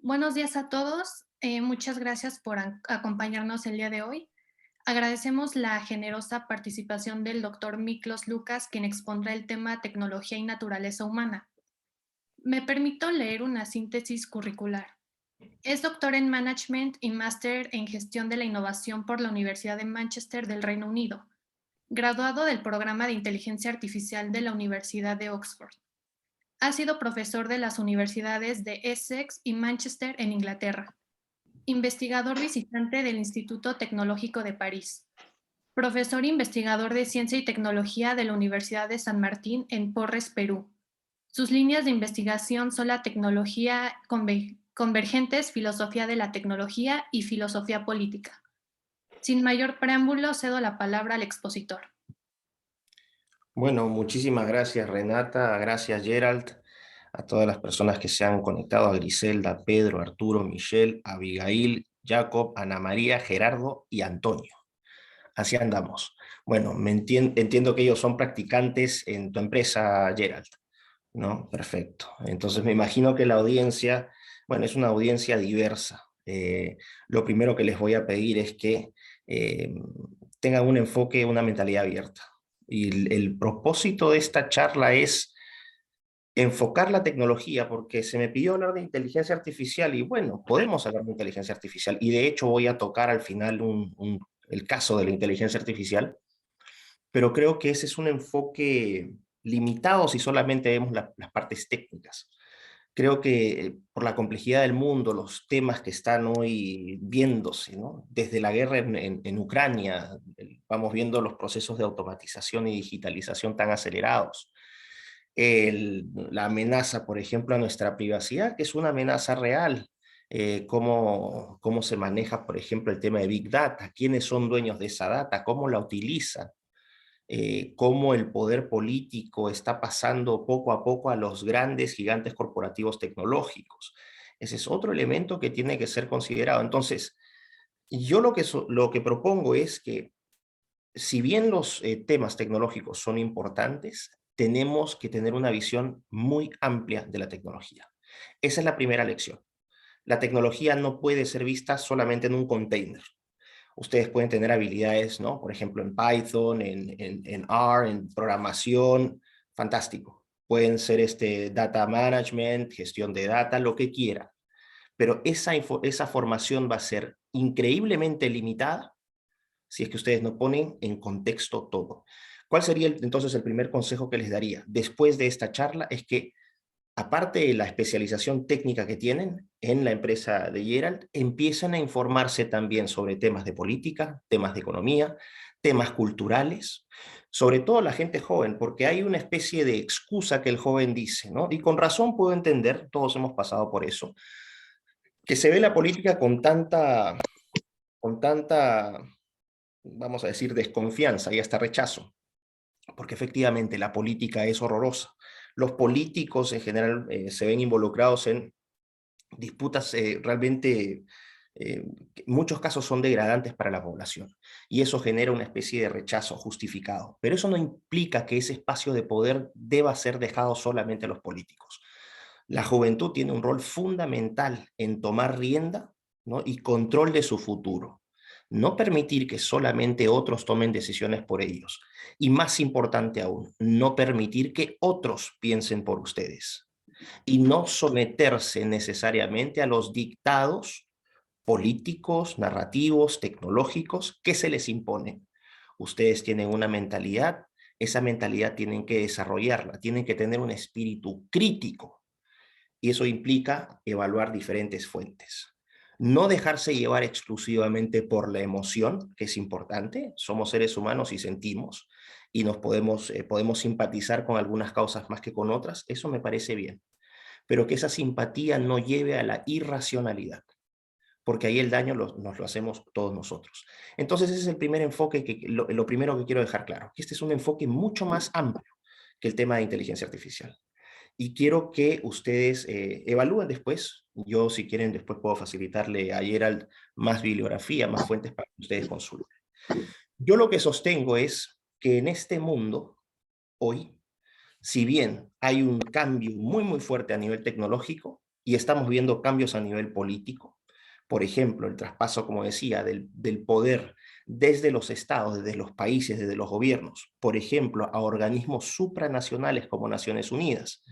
Buenos días a todos. Muchas gracias por acompañarnos el día de hoy. Agradecemos la generosa participación del doctor Miklos Lucas, quien expondrá el tema Tecnología y Naturaleza Humana. Me permito leer una síntesis curricular. Es doctor en Management y máster en Gestión de la Innovación por la Universidad de Manchester del Reino Unido, graduado del programa de Inteligencia Artificial de la Universidad de Oxford. Ha sido profesor de las universidades de Essex y Manchester en Inglaterra. Investigador visitante del Instituto Tecnológico de París. Profesor investigador de Ciencia y Tecnología de la Universidad de San Martín en Porres, Perú. Sus líneas de investigación son la tecnología convergentes, filosofía de la tecnología y filosofía política. Sin mayor preámbulo, cedo la palabra al expositor. Bueno, muchísimas gracias Renata, gracias Gerald, a todas las personas que se han conectado, a Griselda, Pedro, Arturo, Michelle, Abigail, Jacob, Ana María, Gerardo y Antonio. Así andamos. Bueno, entiendo que ellos son practicantes en tu empresa, Gerald, ¿no? Perfecto. Entonces me imagino que la audiencia, bueno, es una audiencia diversa. Lo primero que les voy a pedir es que eh, tengan un enfoque, una mentalidad abierta. Y el propósito de esta charla es enfocar la tecnología, porque se me pidió hablar de inteligencia artificial y bueno, podemos hablar de inteligencia artificial. Y de hecho voy a tocar al final el caso de la inteligencia artificial, pero creo que ese es un enfoque limitado si solamente vemos las partes técnicas. Creo que por la complejidad del mundo, los temas que están hoy viéndose, ¿no? Desde la guerra en Ucrania, vamos viendo los procesos de automatización y digitalización tan acelerados. La amenaza, por ejemplo, a nuestra privacidad, que es una amenaza real. Cómo se maneja, por ejemplo, el tema de Big Data, quiénes son dueños de esa data, cómo la utilizan, cómo el poder político está pasando poco a poco a los grandes gigantes corporativos tecnológicos. Ese es otro elemento que tiene que ser considerado. Entonces, yo lo que propongo es que, si bien los temas tecnológicos son importantes, tenemos que tener una visión muy amplia de la tecnología. Esa es la primera lección. La tecnología no puede ser vista solamente en un container. Ustedes pueden tener habilidades, ¿no? Por ejemplo, en Python, en R, en programación, fantástico. Pueden ser data management, gestión de data, lo que quieran. Pero esa formación va a ser increíblemente limitada si es que ustedes no ponen en contexto todo. ¿Cuál sería entonces el primer consejo que les daría después de esta charla? Es que, aparte de la especialización técnica que tienen en la empresa de Gerald, empiezan a informarse también sobre temas de política, temas de economía, temas culturales, sobre todo la gente joven, porque hay una especie de excusa que el joven dice, ¿no? Y con razón puedo entender, todos hemos pasado por eso, que se ve la política con tanta, vamos a decir, desconfianza y hasta rechazo, porque efectivamente la política es horrorosa. Los políticos en general se ven involucrados en disputas realmente, en muchos casos son degradantes para la población, y eso genera una especie de rechazo justificado. Pero eso no implica que ese espacio de poder deba ser dejado solamente a los políticos. La juventud tiene un rol fundamental en tomar rienda, ¿no? y control de su futuro. No permitir que solamente otros tomen decisiones por ellos. Y más importante aún, no permitir que otros piensen por ustedes y no someterse necesariamente a los dictados políticos, narrativos, tecnológicos que se les imponen. Ustedes tienen una mentalidad, esa mentalidad tienen que desarrollarla, tienen que tener un espíritu crítico, y eso implica evaluar diferentes fuentes. No dejarse llevar exclusivamente por la emoción, que es importante. Somos seres humanos y sentimos, y podemos simpatizar con algunas causas más que con otras. Eso me parece bien, pero que esa simpatía no lleve a la irracionalidad, porque ahí el daño nos lo hacemos todos nosotros. Entonces ese es el primer enfoque, lo primero que quiero dejar claro, que este es un enfoque mucho más amplio que el tema de inteligencia artificial. Y quiero que ustedes evalúen después. Yo, si quieren, después puedo facilitarle a Gerald más bibliografía, más fuentes para que ustedes consulten. Yo lo que sostengo es que en este mundo, hoy, si bien hay un cambio muy, muy fuerte a nivel tecnológico, y estamos viendo cambios a nivel político. Por ejemplo, el traspaso, como decía, del poder desde los estados, desde los países, desde los gobiernos, por ejemplo, a organismos supranacionales como Naciones Unidas,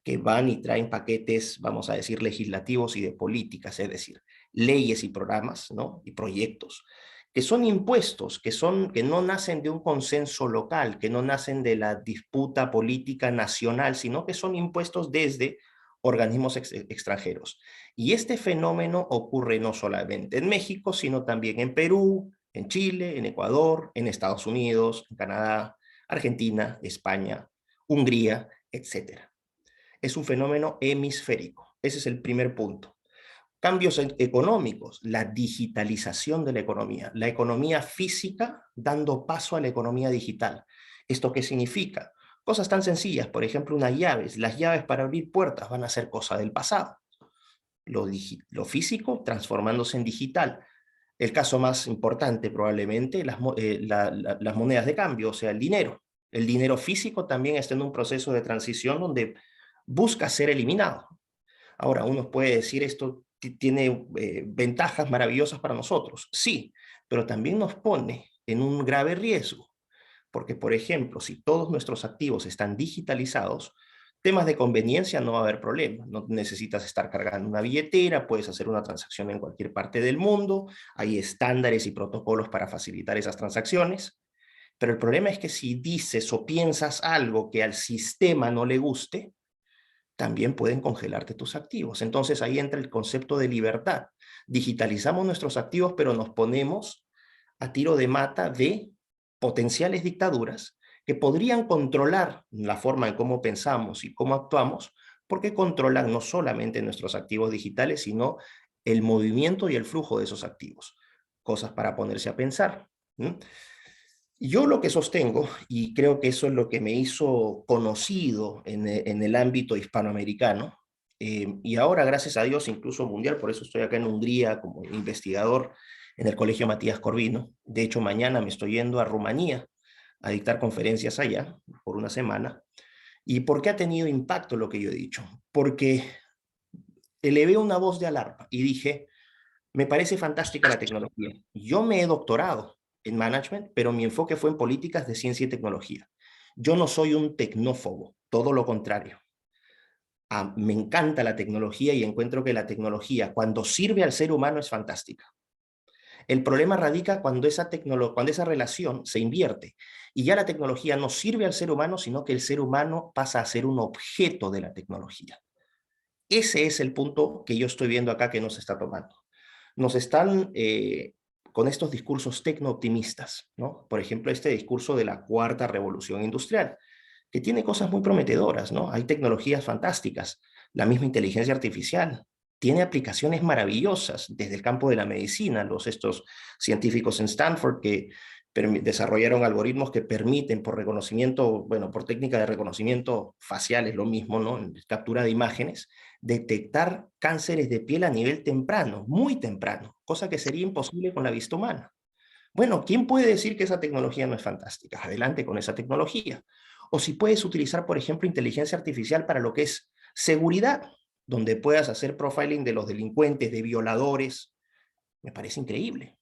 que van y traen paquetes, vamos a decir, legislativos y de políticas, es decir, leyes y programas, ¿no? Y proyectos, que son impuestos, que no nacen de un consenso local, que no nacen de la disputa política nacional, sino que son impuestos desde organismos extranjeros. Y este fenómeno ocurre no solamente en México, sino también en Perú, en Chile, en Ecuador, en Estados Unidos, en Canadá, Argentina, España, Hungría, etcétera. Es un fenómeno hemisférico. Ese es el primer punto. Cambios económicos, la digitalización de la economía física dando paso a la economía digital. ¿Esto qué significa? Cosas tan sencillas, por ejemplo, unas llaves. Las llaves para abrir puertas van a ser cosa del pasado. Lo físico transformándose en digital. El caso más importante probablemente, las monedas de cambio, o sea, el dinero. El dinero físico también está en un proceso de transición donde busca ser eliminado. Ahora, uno puede decir esto tiene ventajas maravillosas para nosotros. Sí, pero también nos pone en un grave riesgo. Porque, por ejemplo, si todos nuestros activos están digitalizados, temas de conveniencia no va a haber problema. No necesitas estar cargando una billetera, puedes hacer una transacción en cualquier parte del mundo, hay estándares y protocolos para facilitar esas transacciones. Pero el problema es que si dices o piensas algo que al sistema no le guste, también pueden congelarte tus activos. Entonces ahí entra el concepto de libertad. Digitalizamos nuestros activos, pero nos ponemos a tiro de mata de potenciales dictaduras que podrían controlar la forma en cómo pensamos y cómo actuamos, porque controlan no solamente nuestros activos digitales, sino el movimiento y el flujo de esos activos. Cosas para ponerse a pensar. Yo lo que sostengo, y creo que eso es lo que me hizo conocido en el ámbito hispanoamericano, y ahora, gracias a Dios, incluso mundial, por eso estoy acá en Hungría como investigador en el Colegio Matías Corvino. De hecho, mañana me estoy yendo a Rumanía a dictar conferencias allá por una semana. ¿Y por qué ha tenido impacto lo que yo he dicho? Porque elevé una voz de alarma y dije, me parece fantástica la tecnología. Yo me he doctorado en management, pero mi enfoque fue en políticas de ciencia y tecnología. Yo no soy un tecnófobo, todo lo contrario. Me encanta la tecnología y encuentro que la tecnología, cuando sirve al ser humano, es fantástica. El problema radica cuando esa relación se invierte y ya la tecnología no sirve al ser humano, sino que el ser humano pasa a ser un objeto de la tecnología. Ese es el punto que yo estoy viendo acá que nos está tomando. Nos están con estos discursos tecno-optimistas, ¿no? Por ejemplo, este discurso de la cuarta revolución industrial, que tiene cosas muy prometedoras, ¿no? Hay tecnologías fantásticas, la misma inteligencia artificial, tiene aplicaciones maravillosas desde el campo de la medicina, estos científicos en Stanford que desarrollaron algoritmos que permiten por reconocimiento, bueno, por técnica de reconocimiento facial es lo mismo, ¿no? Captura de imágenes, detectar cánceres de piel a nivel temprano, muy temprano, cosa que sería imposible con la vista humana. Bueno, ¿quién puede decir que esa tecnología no es fantástica? Adelante con esa tecnología. O si puedes utilizar, por ejemplo, inteligencia artificial para lo que es seguridad, donde puedas hacer profiling de los delincuentes, de violadores, me parece increíble.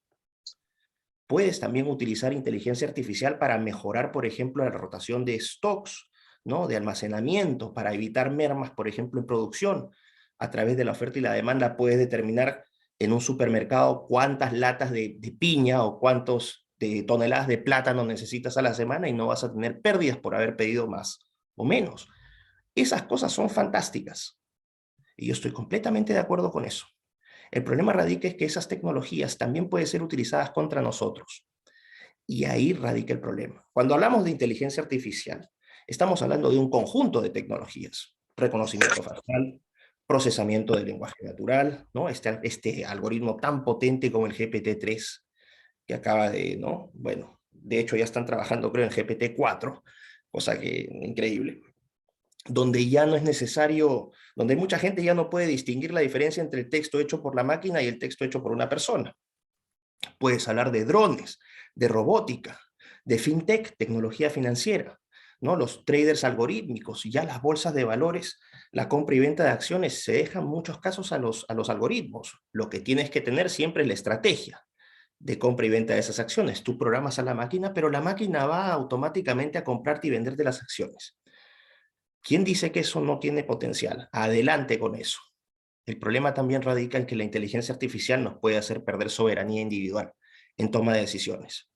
Puedes también utilizar inteligencia artificial para mejorar, por ejemplo, la rotación de stocks, ¿no? De almacenamiento, para evitar mermas, por ejemplo, en producción. A través de la oferta y la demanda puedes determinar en un supermercado cuántas latas de piña o cuántos de toneladas de plátano necesitas a la semana y no vas a tener pérdidas por haber pedido más o menos. Esas cosas son fantásticas y yo estoy completamente de acuerdo con eso. El problema radica es que esas tecnologías también pueden ser utilizadas contra nosotros. Y ahí radica el problema. Cuando hablamos de inteligencia artificial, estamos hablando de un conjunto de tecnologías. Reconocimiento facial, procesamiento del lenguaje natural, ¿no? Este algoritmo tan potente como el GPT-3, que acaba de, ¿no? Bueno, de hecho ya están trabajando, creo, en GPT-4, cosa que increíble, donde ya no es necesario, donde mucha gente ya no puede distinguir la diferencia entre el texto hecho por la máquina y el texto hecho por una persona. Puedes hablar de drones, de robótica, de fintech, tecnología financiera, ¿no? Los traders algorítmicos y ya las bolsas de valores La compra y venta de acciones se deja en muchos casos a los algoritmos. Lo que tienes que tener siempre es la estrategia de compra y venta de esas acciones. Tú programas a la máquina, pero la máquina va automáticamente a comprarte y venderte las acciones. ¿Quién dice que eso no tiene potencial? Adelante con eso. El problema también radica en que la inteligencia artificial nos puede hacer perder soberanía individual en toma de decisiones.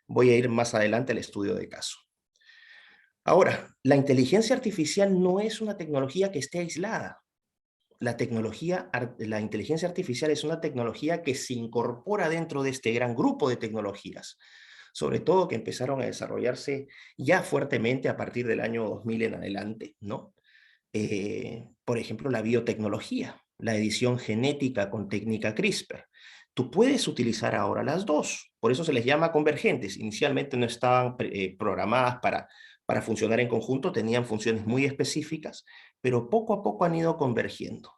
Voy a ir más adelante al estudio de caso. Ahora, la inteligencia artificial no es una tecnología que esté aislada. La inteligencia artificial es una tecnología que se incorpora dentro de este gran grupo de tecnologías, sobre todo que empezaron a desarrollarse ya fuertemente a partir del año 2000 en adelante, ¿no? Por ejemplo, la biotecnología, la edición genética con técnica CRISPR. Tú puedes utilizar ahora las dos, por eso se les llama convergentes. Inicialmente no estaban programadas para funcionar en conjunto, tenían funciones muy específicas, pero poco a poco han ido convergiendo.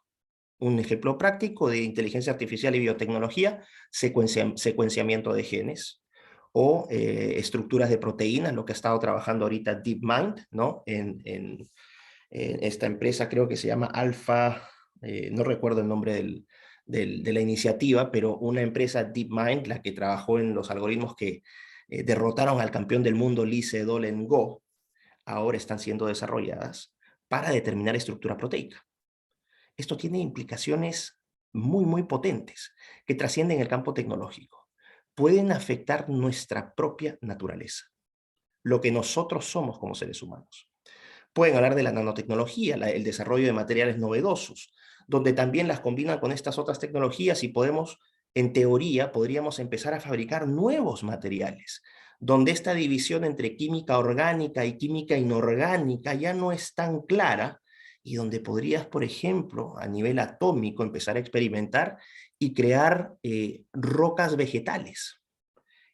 Un ejemplo práctico de inteligencia artificial y biotecnología, secuenciamiento de genes o estructuras de proteínas, lo que ha estado trabajando ahorita DeepMind, ¿no? Esta empresa creo que se llama Alpha, no recuerdo el nombre de la iniciativa, pero una empresa DeepMind, la que trabajó en los algoritmos que derrotaron al campeón del mundo Lee Sedol en Go, ahora están siendo desarrolladas para determinar estructura proteica. Esto tiene implicaciones muy potentes que trascienden el campo tecnológico. Pueden afectar nuestra propia naturaleza, lo que nosotros somos como seres humanos. Pueden hablar de la nanotecnología, el desarrollo de materiales novedosos, donde también las combinan con estas otras tecnologías y podemos, en teoría, podríamos empezar a fabricar nuevos materiales, donde esta división entre química orgánica y química inorgánica ya no es tan clara y donde podrías, por ejemplo, a nivel atómico, empezar a experimentar y crear rocas vegetales.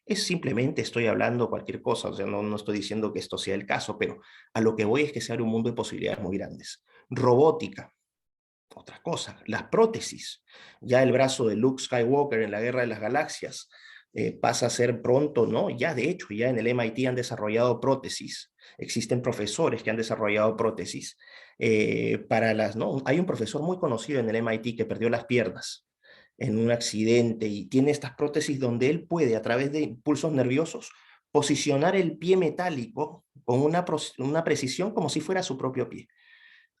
Es simplemente estoy hablando cualquier cosa, o sea, no estoy diciendo que esto sea el caso, pero a lo que voy es que se abre un mundo de posibilidades muy grandes. Robótica, otra cosa, las prótesis. Ya el brazo de Luke Skywalker en la Guerra de las Galaxias pasa a ser pronto, ¿no? Ya de hecho, ya en el MIT han desarrollado prótesis. Existen profesores que han desarrollado prótesis para las, ¿no? Hay un profesor muy conocido en el MIT que perdió las piernas en un accidente y tiene estas prótesis donde él puede, a través de impulsos nerviosos, posicionar el pie metálico con una precisión como si fuera su propio pie.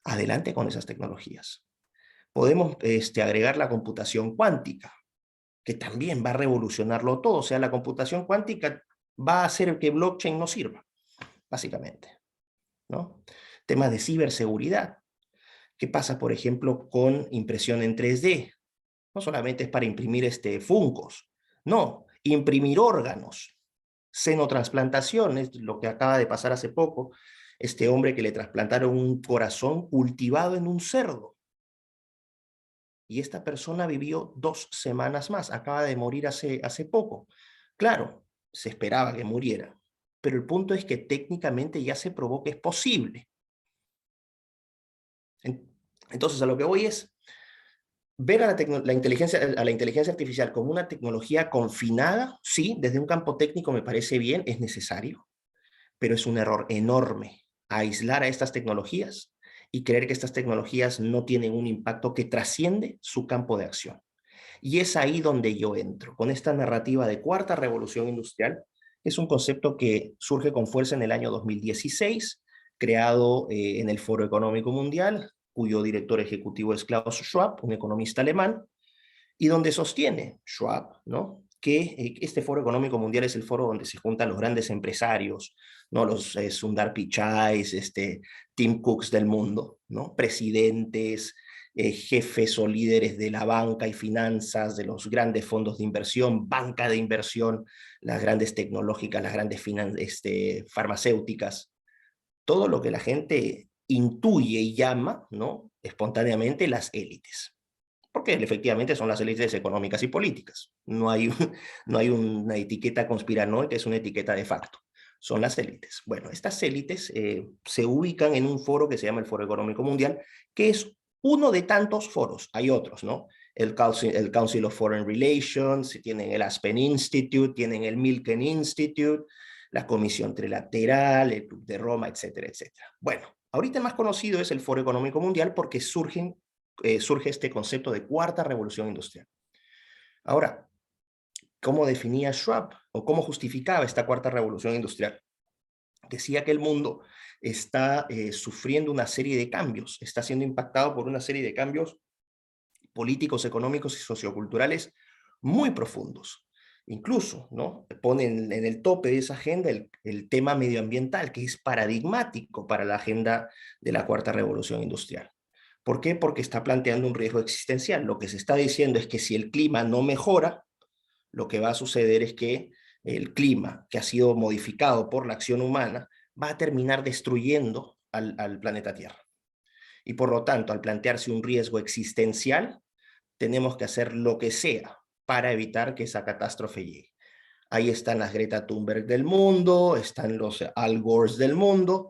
Adelante con esas tecnologías. Podemos agregar la computación cuántica, que también va a revolucionarlo todo. O sea, la computación cuántica va a hacer que blockchain no sirva, básicamente, ¿no? Temas de ciberseguridad. ¿Qué pasa, por ejemplo, con impresión en 3D? No solamente es para imprimir funcos, no, imprimir órganos. Senotransplantación es lo que acaba de pasar hace poco. Este hombre que le trasplantaron un corazón cultivado en un cerdo. Y esta persona vivió 2 semanas más, acaba de morir hace poco. Claro, se esperaba que muriera, pero el punto es que técnicamente ya se probó que es posible. Entonces, a lo que voy es, ver a la inteligencia artificial como una tecnología confinada, sí, desde un campo técnico me parece bien, es necesario, pero es un error enorme aislar a estas tecnologías y creer que estas tecnologías no tienen un impacto que trasciende su campo de acción. Y es ahí donde yo entro, con esta narrativa de cuarta revolución industrial. Es un concepto que surge con fuerza en el año 2016, creado en el Foro Económico Mundial, cuyo director ejecutivo es Klaus Schwab, un economista alemán, y donde sostiene Schwab, ¿no? Que este Foro Económico Mundial es el foro donde se juntan los grandes empresarios, ¿no? Los Sundar Pichais, Tim Cooks del mundo, ¿no? Presidentes, jefes o líderes de la banca y finanzas, de los grandes fondos de inversión, banca de inversión, las grandes tecnológicas, las grandes farmacéuticas, todo lo que la gente intuye y llama, ¿no? Espontáneamente las élites. Porque efectivamente son las élites económicas y políticas. No hay una etiqueta conspiranoica, es una etiqueta de facto. Son las élites. Bueno, estas élites se ubican en un foro que se llama el Foro Económico Mundial, que es uno de tantos foros. Hay otros, ¿no? El Council of Foreign Relations, tienen el Aspen Institute, tienen el Milken Institute, la Comisión Trilateral, el Club de Roma, etcétera, etcétera. Bueno, Ahorita el más conocido es el Foro Económico Mundial porque surge este concepto de cuarta revolución industrial. Ahora, ¿cómo definía Schwab o cómo justificaba esta cuarta revolución industrial? Decía que el mundo está sufriendo una serie de cambios, está siendo impactado por una serie de cambios políticos, económicos y socioculturales muy profundos. Incluso, ¿no? Ponen en el tope de esa agenda el tema medioambiental, que es paradigmático para la agenda de la cuarta revolución industrial. ¿Por qué? Porque está planteando un riesgo existencial. Lo que se está diciendo es que si el clima no mejora, lo que va a suceder es que el clima, que ha sido modificado por la acción humana, va a terminar destruyendo al planeta Tierra. Y por lo tanto, al plantearse un riesgo existencial, tenemos que hacer lo que sea para evitar que esa catástrofe llegue. Ahí están las Greta Thunberg del mundo, están los Al Gores del mundo,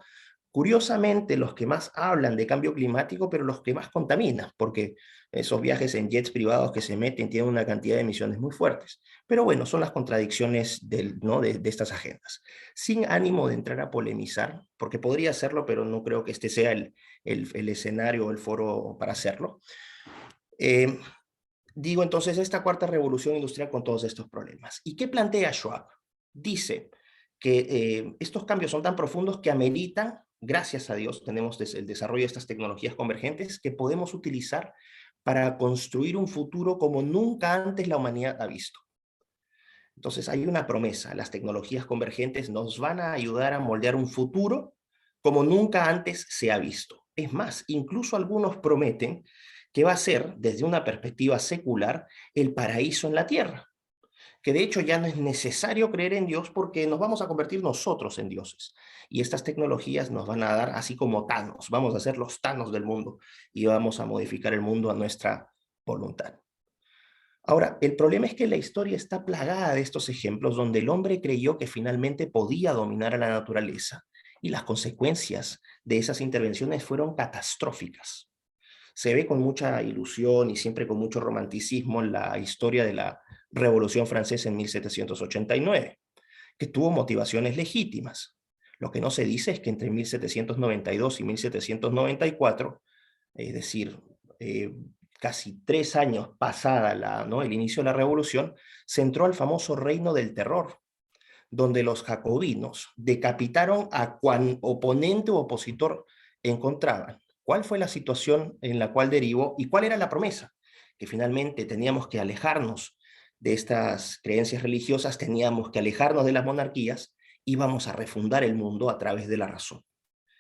curiosamente los que más hablan de cambio climático, pero los que más contaminan, porque esos viajes en jets privados que se meten tienen una cantidad de emisiones muy fuertes. Pero bueno, son las contradicciones ¿no? de estas agendas. Sin ánimo de entrar a polemizar, porque podría hacerlo, pero no creo que este sea el escenario o el foro para hacerlo. Eh, Digo entonces esta cuarta revolución industrial con todos estos problemas. ¿Y qué plantea Schwab? Dice que estos cambios son tan profundos que ameritan, gracias a Dios, tenemos el desarrollo de estas tecnologías convergentes que podemos utilizar para construir un futuro como nunca antes la humanidad ha visto. Entonces hay una promesa, las tecnologías convergentes nos van a ayudar a moldear un futuro como nunca antes se ha visto. Es más, incluso algunos prometen que va a ser, desde una perspectiva secular, el paraíso en la tierra, que de hecho ya no es necesario creer en Dios porque nos vamos a convertir nosotros en dioses. Y estas tecnologías nos van a dar, así como Thanos, vamos a ser los Thanos del mundo y vamos a modificar el mundo a nuestra voluntad. Ahora, el problema es que la historia está plagada de estos ejemplos donde el hombre creyó que finalmente podía dominar a la naturaleza y las consecuencias de esas intervenciones fueron catastróficas. Se ve con mucha ilusión y siempre con mucho romanticismo la historia de la Revolución Francesa en 1789, que tuvo motivaciones legítimas. Lo que no se dice es que entre 1792 y 1794, es decir, casi 3 años pasada el inicio de la revolución, se entró al famoso reino del terror, donde los jacobinos decapitaron a cuan oponente o opositor encontraban. ¿Cuál fue la situación en la cual derivó y cuál era la promesa? Que finalmente teníamos que alejarnos de estas creencias religiosas, teníamos que alejarnos de las monarquías, íbamos a refundar el mundo a través de la razón.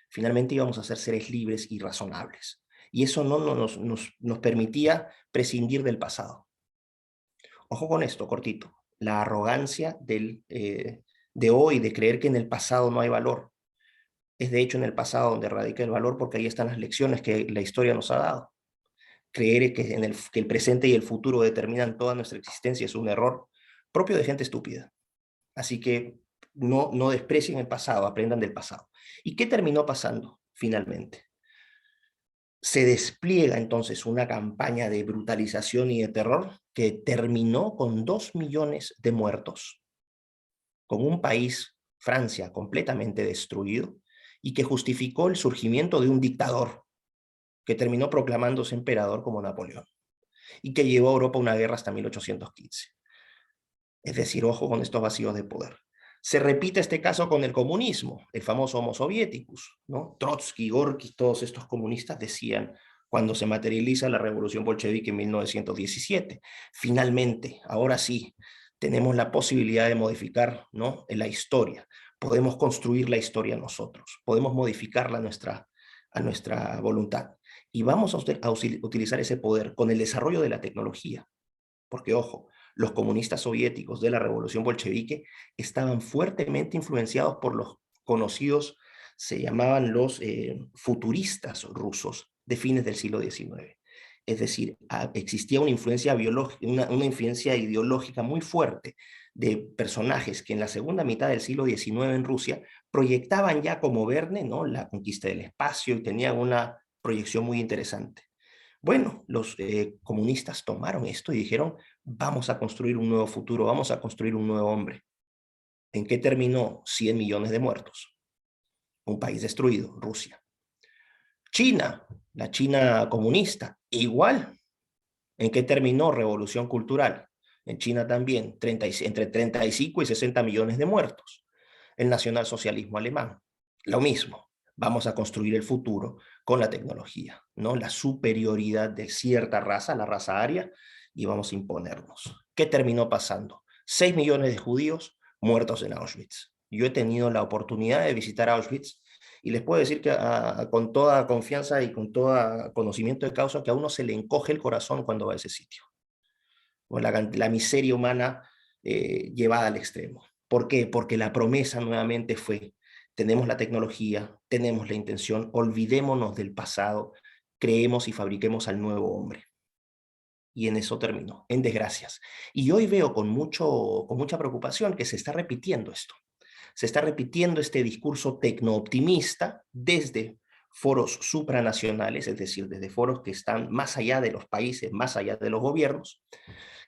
Finalmente íbamos a ser seres libres y razonables. Y eso no nos permitía prescindir del pasado. Ojo con esto, cortito. La arrogancia de hoy, de creer que en el pasado no hay valor. Es de hecho en el pasado donde radica el valor porque ahí están las lecciones que la historia nos ha dado. Creer que el presente y el futuro determinan toda nuestra existencia es un error propio de gente estúpida. Así que no desprecien el pasado, aprendan del pasado. ¿Y qué terminó pasando finalmente? Se despliega entonces una campaña de brutalización y de terror que terminó con 2 millones de muertos, con un país, Francia, completamente destruido y que justificó el surgimiento de un dictador que terminó proclamándose emperador como Napoleón y que llevó a Europa a una guerra hasta 1815. Es decir, ojo con estos vacíos de poder. Se repite este caso con el comunismo, el famoso Homo Sovieticus, ¿no? Trotsky, Gorky, todos estos comunistas decían cuando se materializa la revolución bolchevique en 1917. Finalmente, ahora sí, tenemos la posibilidad de modificar, ¿no? la historia. Podemos construir la historia nosotros, podemos modificarla a nuestra voluntad. Y vamos a utilizar ese poder con el desarrollo de la tecnología. Porque, ojo, los comunistas soviéticos de la revolución bolchevique estaban fuertemente influenciados por los conocidos, se llamaban los futuristas rusos de fines del siglo XIX. Es decir, existía una influencia biológica, una influencia ideológica muy fuerte de personajes que en la segunda mitad del siglo XIX en Rusia proyectaban ya como Verne, ¿no? la conquista del espacio y tenían una proyección muy interesante. Bueno, los comunistas tomaron esto y dijeron, vamos a construir un nuevo futuro, vamos a construir un nuevo hombre. ¿En qué terminó? 100 millones de muertos. Un país destruido, Rusia. China, la China comunista, igual. ¿En qué terminó Revolución Cultural? En China también, entre 35 y 60 millones de muertos. El nacionalsocialismo alemán, lo mismo. Vamos a construir el futuro con la tecnología, ¿no? La superioridad de cierta raza, la raza aria, y vamos a imponernos. ¿Qué terminó pasando? 6 millones de judíos muertos en Auschwitz. Yo he tenido la oportunidad de visitar Auschwitz y les puedo decir que con toda confianza y con todo conocimiento de causa que a uno se le encoge el corazón cuando va a ese sitio. O la miseria humana llevada al extremo. ¿Por qué? Porque la promesa nuevamente fue, tenemos la tecnología, tenemos la intención, olvidémonos del pasado, creemos y fabriquemos al nuevo hombre. Y en eso terminó, en desgracias. Y hoy veo con mucha preocupación que se está repitiendo esto. Se está repitiendo este discurso tecnooptimista desde foros supranacionales, es decir, desde foros que están más allá de los países, más allá de los gobiernos,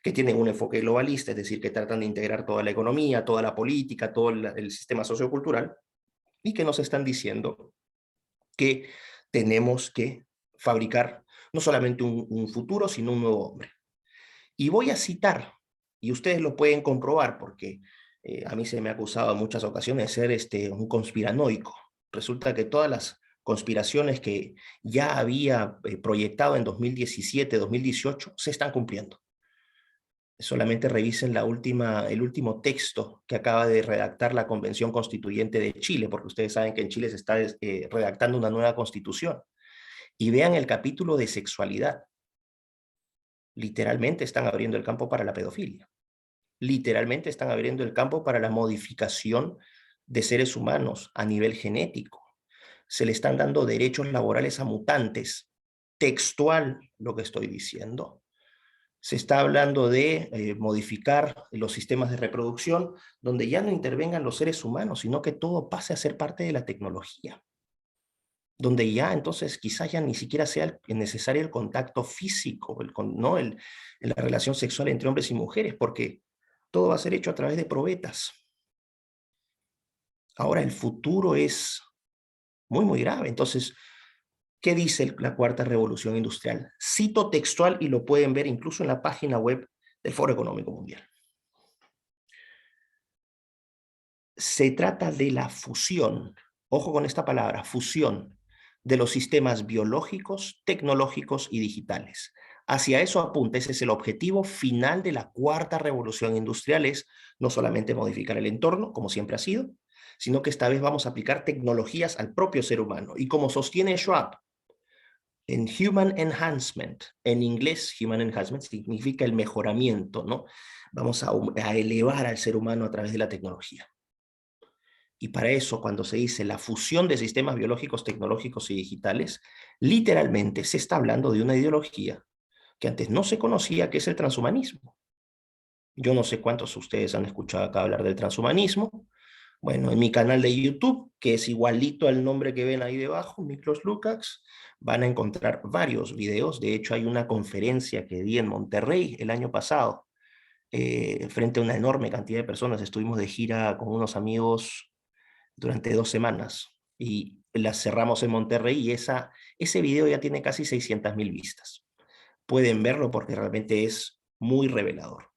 que tienen un enfoque globalista, es decir, que tratan de integrar toda la economía, toda la política, todo el sistema sociocultural, y que nos están diciendo que tenemos que fabricar no solamente un futuro, sino un nuevo hombre. Y voy a citar, y ustedes lo pueden comprobar, porque a mí se me ha acusado en muchas ocasiones de ser un conspiranoico. Resulta que todas las conspiraciones que ya había proyectado en 2017, 2018, se están cumpliendo. Solamente revisen el último texto que acaba de redactar la Convención Constituyente de Chile, porque ustedes saben que en Chile se está redactando una nueva constitución. Y vean el capítulo de sexualidad. Literalmente están abriendo el campo para la pedofilia. Literalmente están abriendo el campo para la modificación de seres humanos a nivel genético. Se le están dando derechos laborales a mutantes. Textual lo que estoy diciendo. Se está hablando de modificar los sistemas de reproducción donde ya no intervengan los seres humanos, sino que todo pase a ser parte de la tecnología. Donde ya entonces quizás ya ni siquiera sea necesario el contacto físico, ¿no? La relación sexual entre hombres y mujeres, porque todo va a ser hecho a través de probetas. Ahora el futuro es muy, muy grave. Entonces, ¿qué dice la cuarta revolución industrial? Cito textual y lo pueden ver incluso en la página web del Foro Económico Mundial. Se trata de la fusión, ojo con esta palabra, fusión de los sistemas biológicos, tecnológicos y digitales. Hacia eso apunta, ese es el objetivo final de la cuarta revolución industrial, es no solamente modificar el entorno, como siempre ha sido, sino que esta vez vamos a aplicar tecnologías al propio ser humano. Y como sostiene Schwab, en Human Enhancement, en inglés Human Enhancement significa el mejoramiento, ¿no? Vamos a elevar al ser humano a través de la tecnología. Y para eso, cuando se dice la fusión de sistemas biológicos, tecnológicos y digitales, literalmente se está hablando de una ideología que antes no se conocía, que es el transhumanismo. Yo no sé cuántos de ustedes han escuchado acá hablar del transhumanismo. Bueno, en mi canal de YouTube, que es igualito al nombre que ven ahí debajo, Miklos Lukács, van a encontrar varios videos. De hecho, hay una conferencia que di en Monterrey el año pasado, frente a una enorme cantidad de personas. Estuvimos de gira con unos amigos durante 2 semanas y las cerramos en Monterrey y ese video ya tiene casi 600.000 vistas. Pueden verlo porque realmente es muy revelador.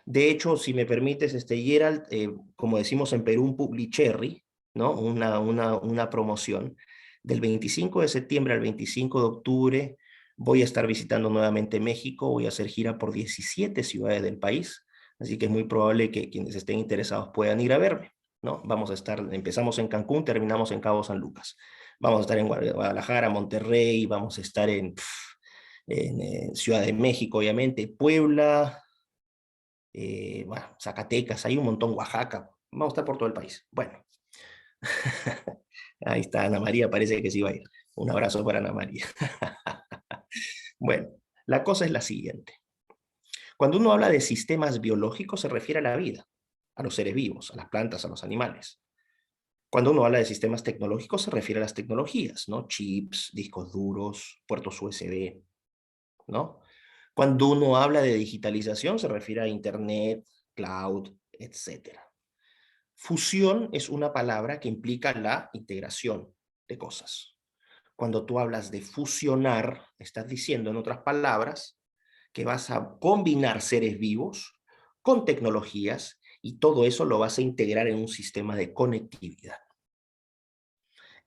De hecho, si me permites, Gerald, como decimos en Perú, un publicherry, ¿no? Una promoción. Del 25 de septiembre al 25 de octubre voy a estar visitando nuevamente México, voy a hacer gira por 17 ciudades del país, así que es muy probable que quienes estén interesados puedan ir a verme, ¿no? Empezamos en Cancún, terminamos en Cabo San Lucas. Vamos a estar en Guadalajara, Monterrey, vamos a estar en Ciudad de México, obviamente, Puebla, bueno, Zacatecas, hay un montón, Oaxaca, vamos a estar por todo el país. Bueno, ahí está Ana María, parece que sí va a ir. Un abrazo para Ana María. Bueno, la cosa es la siguiente. Cuando uno habla de sistemas biológicos se refiere a la vida, a los seres vivos, a las plantas, a los animales. Cuando uno habla de sistemas tecnológicos se refiere a las tecnologías, ¿no? Chips, discos duros, puertos USB, ¿no? Cuando uno habla de digitalización se refiere a Internet, cloud, etcétera. Fusión es una palabra que implica la integración de cosas. Cuando tú hablas de fusionar, estás diciendo, en otras palabras, que vas a combinar seres vivos con tecnologías y todo eso lo vas a integrar en un sistema de conectividad.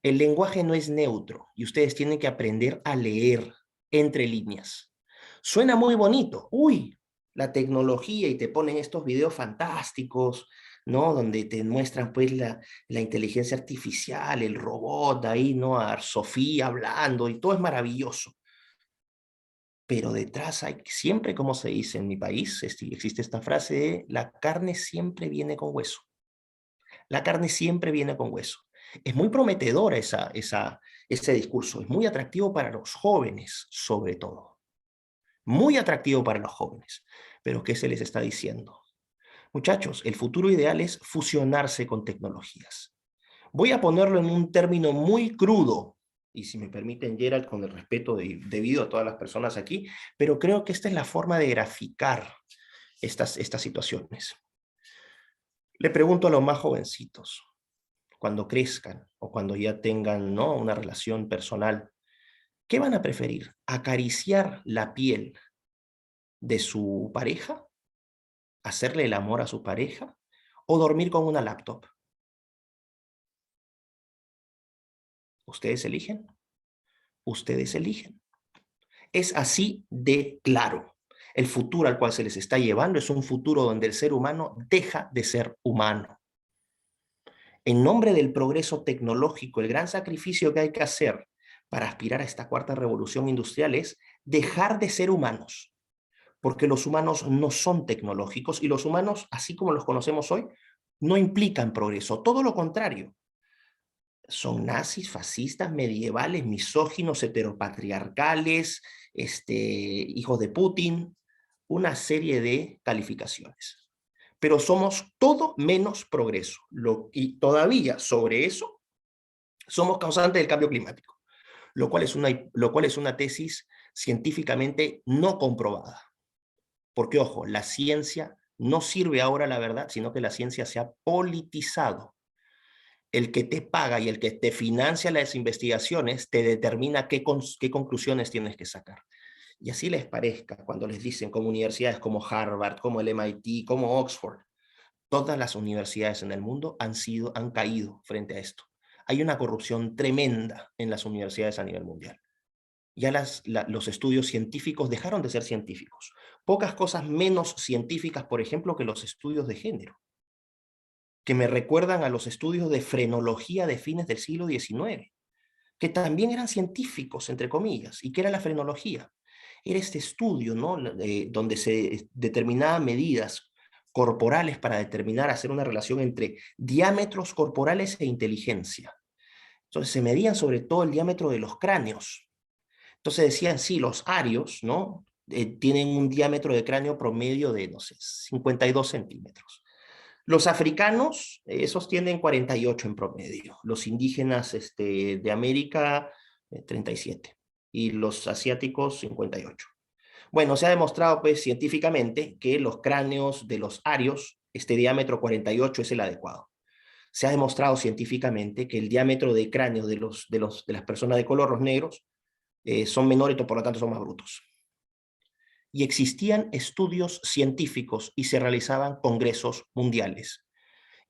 El lenguaje no es neutro y ustedes tienen que aprender a leer entre líneas. Suena muy bonito. Uy, la tecnología y te ponen estos videos fantásticos, ¿no? Donde te muestran pues la inteligencia artificial, el robot ahí, ¿no? A Sofía hablando y todo es maravilloso. Pero detrás hay siempre, como se dice en mi país, existe esta frase de la carne siempre viene con hueso. La carne siempre viene con hueso. Es muy prometedora ese discurso, es muy atractivo para los jóvenes, sobre todo. Muy atractivo para los jóvenes. Pero ¿qué se les está diciendo? Muchachos, el futuro ideal es fusionarse con tecnologías. Voy a ponerlo en un término muy crudo, y si me permiten, Gerald, con el respeto debido a todas las personas aquí, pero creo que esta es la forma de graficar estas situaciones. Le pregunto a los más jovencitos, cuando crezcan o cuando ya tengan, ¿no?, una relación personal, ¿qué van a preferir? ¿Acariciar la piel de su pareja? ¿Hacerle el amor a su pareja? ¿O dormir con una laptop? ¿Ustedes eligen? Ustedes eligen. Es así de claro. El futuro al cual se les está llevando es un futuro donde el ser humano deja de ser humano. En nombre del progreso tecnológico, el gran sacrificio que hay que hacer para aspirar a esta cuarta revolución industrial es dejar de ser humanos, porque los humanos no son tecnológicos y los humanos, así como los conocemos hoy, no implican progreso, todo lo contrario. Son nazis, fascistas, medievales, misóginos, heteropatriarcales, hijos de Putin, una serie de calificaciones. Pero somos todo menos progreso. Y todavía sobre eso somos causantes del cambio climático, lo cual es una tesis científicamente no comprobada. Porque, ojo, la ciencia no sirve ahora a la verdad, sino que la ciencia se ha politizado. El que te paga y el que te financia las investigaciones te determina qué conclusiones tienes que sacar. Y así les parezca cuando les dicen como universidades como Harvard, como el MIT, como Oxford, todas las universidades en el mundo han caído frente a esto. Hay una corrupción tremenda en las universidades a nivel mundial. Ya los estudios científicos dejaron de ser científicos. Pocas cosas menos científicas, por ejemplo, que los estudios de género, que me recuerdan a los estudios de frenología de fines del siglo XIX, que también eran científicos, entre comillas. ¿Y qué era la frenología? Era este estudio, ¿no?, donde se determinaban medidas corporales para determinar, hacer una relación entre diámetros corporales e inteligencia. Entonces se medían sobre todo el diámetro de los cráneos. Entonces decían, sí, los arios, ¿no?, tienen un diámetro de cráneo promedio de, no sé, 52 centímetros. Los africanos, esos tienen 48 en promedio. Los indígenas de América, 37. Y los asiáticos, 58. Bueno, se ha demostrado pues científicamente que los cráneos de los arios, este diámetro 48 es el adecuado. Se ha demostrado científicamente que el diámetro de cráneo de las personas de color, los negros, son menores y por lo tanto son más brutos. Y existían estudios científicos y se realizaban congresos mundiales.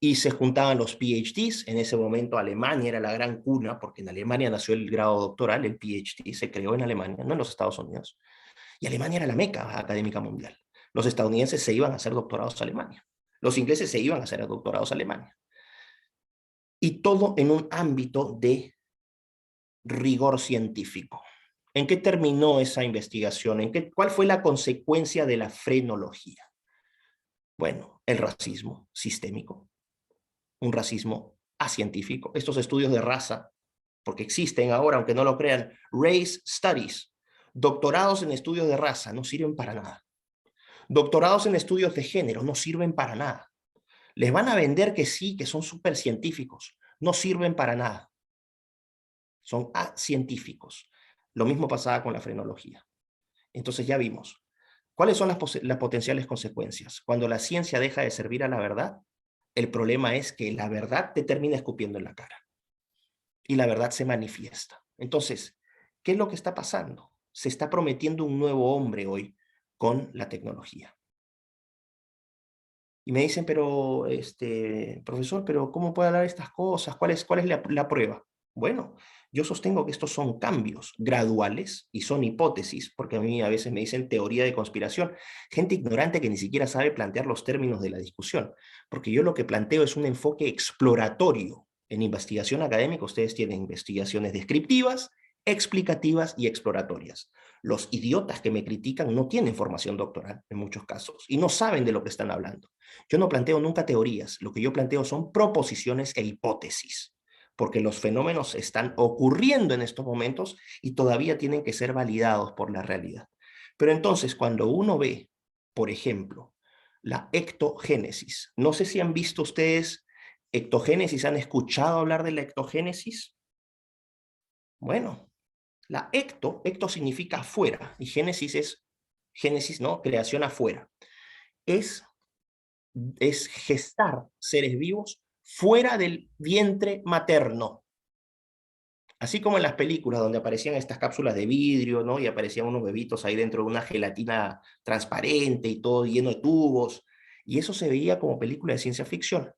Y se juntaban los PhDs. En ese momento Alemania era la gran cuna, porque en Alemania nació el grado doctoral, el PhD se creó en Alemania, no en los Estados Unidos. Y Alemania era la meca académica mundial. Los estadounidenses se iban a hacer doctorados a Alemania. Los ingleses se iban a hacer doctorados a Alemania. Y todo en un ámbito de rigor científico. ¿En qué terminó esa investigación? ¿Cuál fue la consecuencia de la frenología? Bueno, el racismo sistémico, un racismo acientífico. Estos estudios de raza, porque existen ahora, aunque no lo crean, race studies, doctorados en estudios de raza, no sirven para nada. Doctorados en estudios de género no sirven para nada. Les van a vender que sí, que son súper científicos. No sirven para nada. Son acientíficos. Lo mismo pasaba con la frenología. Entonces ya vimos. ¿Cuáles son las potenciales consecuencias? Cuando la ciencia deja de servir a la verdad, el problema es que la verdad te termina escupiendo en la cara. Y la verdad se manifiesta. Entonces, ¿qué es lo que está pasando? Se está prometiendo un nuevo hombre hoy con la tecnología. Y me dicen, pero, profesor, pero ¿cómo puede hablar de estas cosas? ¿Cuál es la prueba? Bueno, yo sostengo que estos son cambios graduales y son hipótesis, porque a mí a veces me dicen teoría de conspiración, gente ignorante que ni siquiera sabe plantear los términos de la discusión, porque yo lo que planteo es un enfoque exploratorio. En investigación académica ustedes tienen investigaciones descriptivas, explicativas y exploratorias. Los idiotas que me critican no tienen formación doctoral en muchos casos y no saben de lo que están hablando. Yo no planteo nunca teorías, lo que yo planteo son proposiciones e hipótesis, porque los fenómenos están ocurriendo en estos momentos y todavía tienen que ser validados por la realidad. Pero entonces, cuando uno ve, por ejemplo, la ectogénesis, no sé si han visto ustedes ectogénesis, ¿han escuchado hablar de la ectogénesis? Bueno, la ecto significa afuera, y génesis es, génesis, ¿no? Creación afuera. Es gestar seres vivos fuera del vientre materno. Así como en las películas donde aparecían estas cápsulas de vidrio, ¿no? Y aparecían unos bebitos ahí dentro de una gelatina transparente y todo lleno de tubos. Y eso se veía como película de ciencia ficción.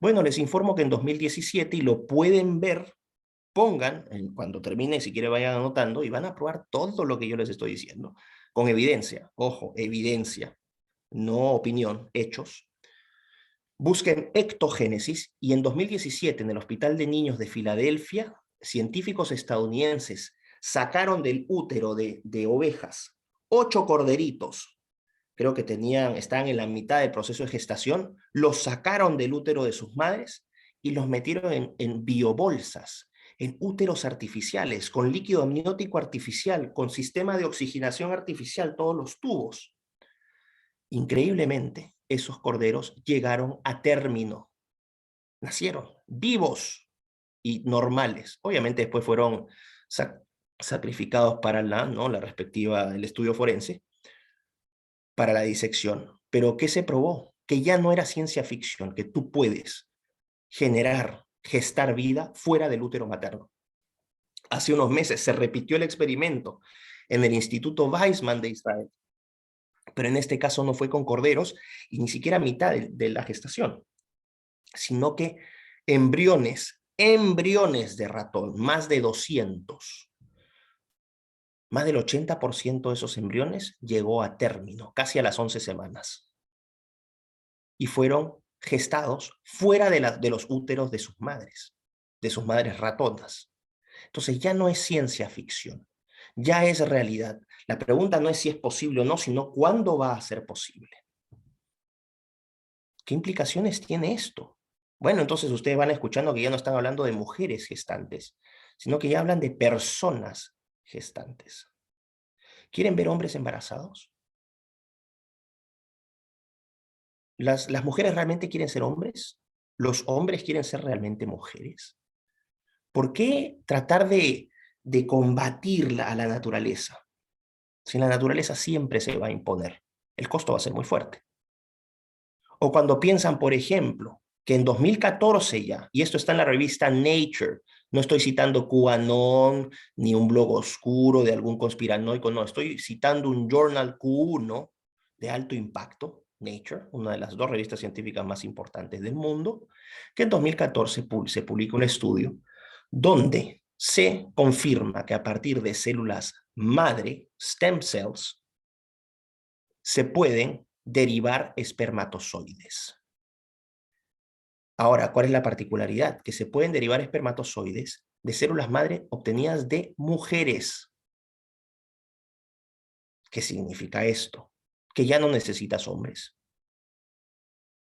Bueno, les informo que en 2017, y lo pueden ver, pongan, cuando termine, si quiere vayan anotando, y van a probar todo lo que yo les estoy diciendo, con evidencia, ojo, evidencia, no opinión, hechos. Busquen ectogénesis y en 2017 en el Hospital de Niños de Filadelfia, científicos estadounidenses sacaron del útero de ovejas 8 corderitos, creo que estaban en la mitad del proceso de gestación, los sacaron del útero de sus madres y los metieron en biobolsas, en úteros artificiales, con líquido amniótico artificial, con sistema de oxigenación artificial, todos los tubos. Increíblemente, esos corderos llegaron a término, nacieron vivos y normales. Obviamente después fueron sacrificados para la respectiva, el estudio forense, para la disección. Pero ¿qué se probó? Que ya no era ciencia ficción, que tú puedes generar, gestar vida fuera del útero materno. Hace unos meses se repitió el experimento en el Instituto Weizmann de Israel, pero en este caso no fue con corderos y ni siquiera a mitad de la gestación, sino que embriones de ratón, más de 200. Más del 80% de esos embriones llegó a término, casi a las 11 semanas. Y fueron gestados fuera de los úteros de sus madres ratonas. Entonces ya no es ciencia ficción, ya es realidad. La pregunta no es si es posible o no, sino cuándo va a ser posible. ¿Qué implicaciones tiene esto? Bueno, entonces ustedes van escuchando que ya no están hablando de mujeres gestantes, sino que ya hablan de personas gestantes. ¿Quieren ver hombres embarazados? ¿Las mujeres realmente quieren ser hombres? ¿Los hombres quieren ser realmente mujeres? ¿Por qué tratar de combatir a la naturaleza? Si la naturaleza siempre se va a imponer, el costo va a ser muy fuerte. O cuando piensan, por ejemplo, que en 2014 ya, y esto está en la revista Nature, no estoy citando QAnon ni un blog oscuro de algún conspiranoico, no, estoy citando un journal Q1 de alto impacto, Nature, una de las 2 revistas científicas más importantes del mundo, que en 2014 se publica un estudio donde se confirma que a partir de células madre, stem cells, se pueden derivar espermatozoides. Ahora, ¿cuál es la particularidad? Que se pueden derivar espermatozoides de células madre obtenidas de mujeres. ¿Qué significa esto? Que ya no necesitas hombres.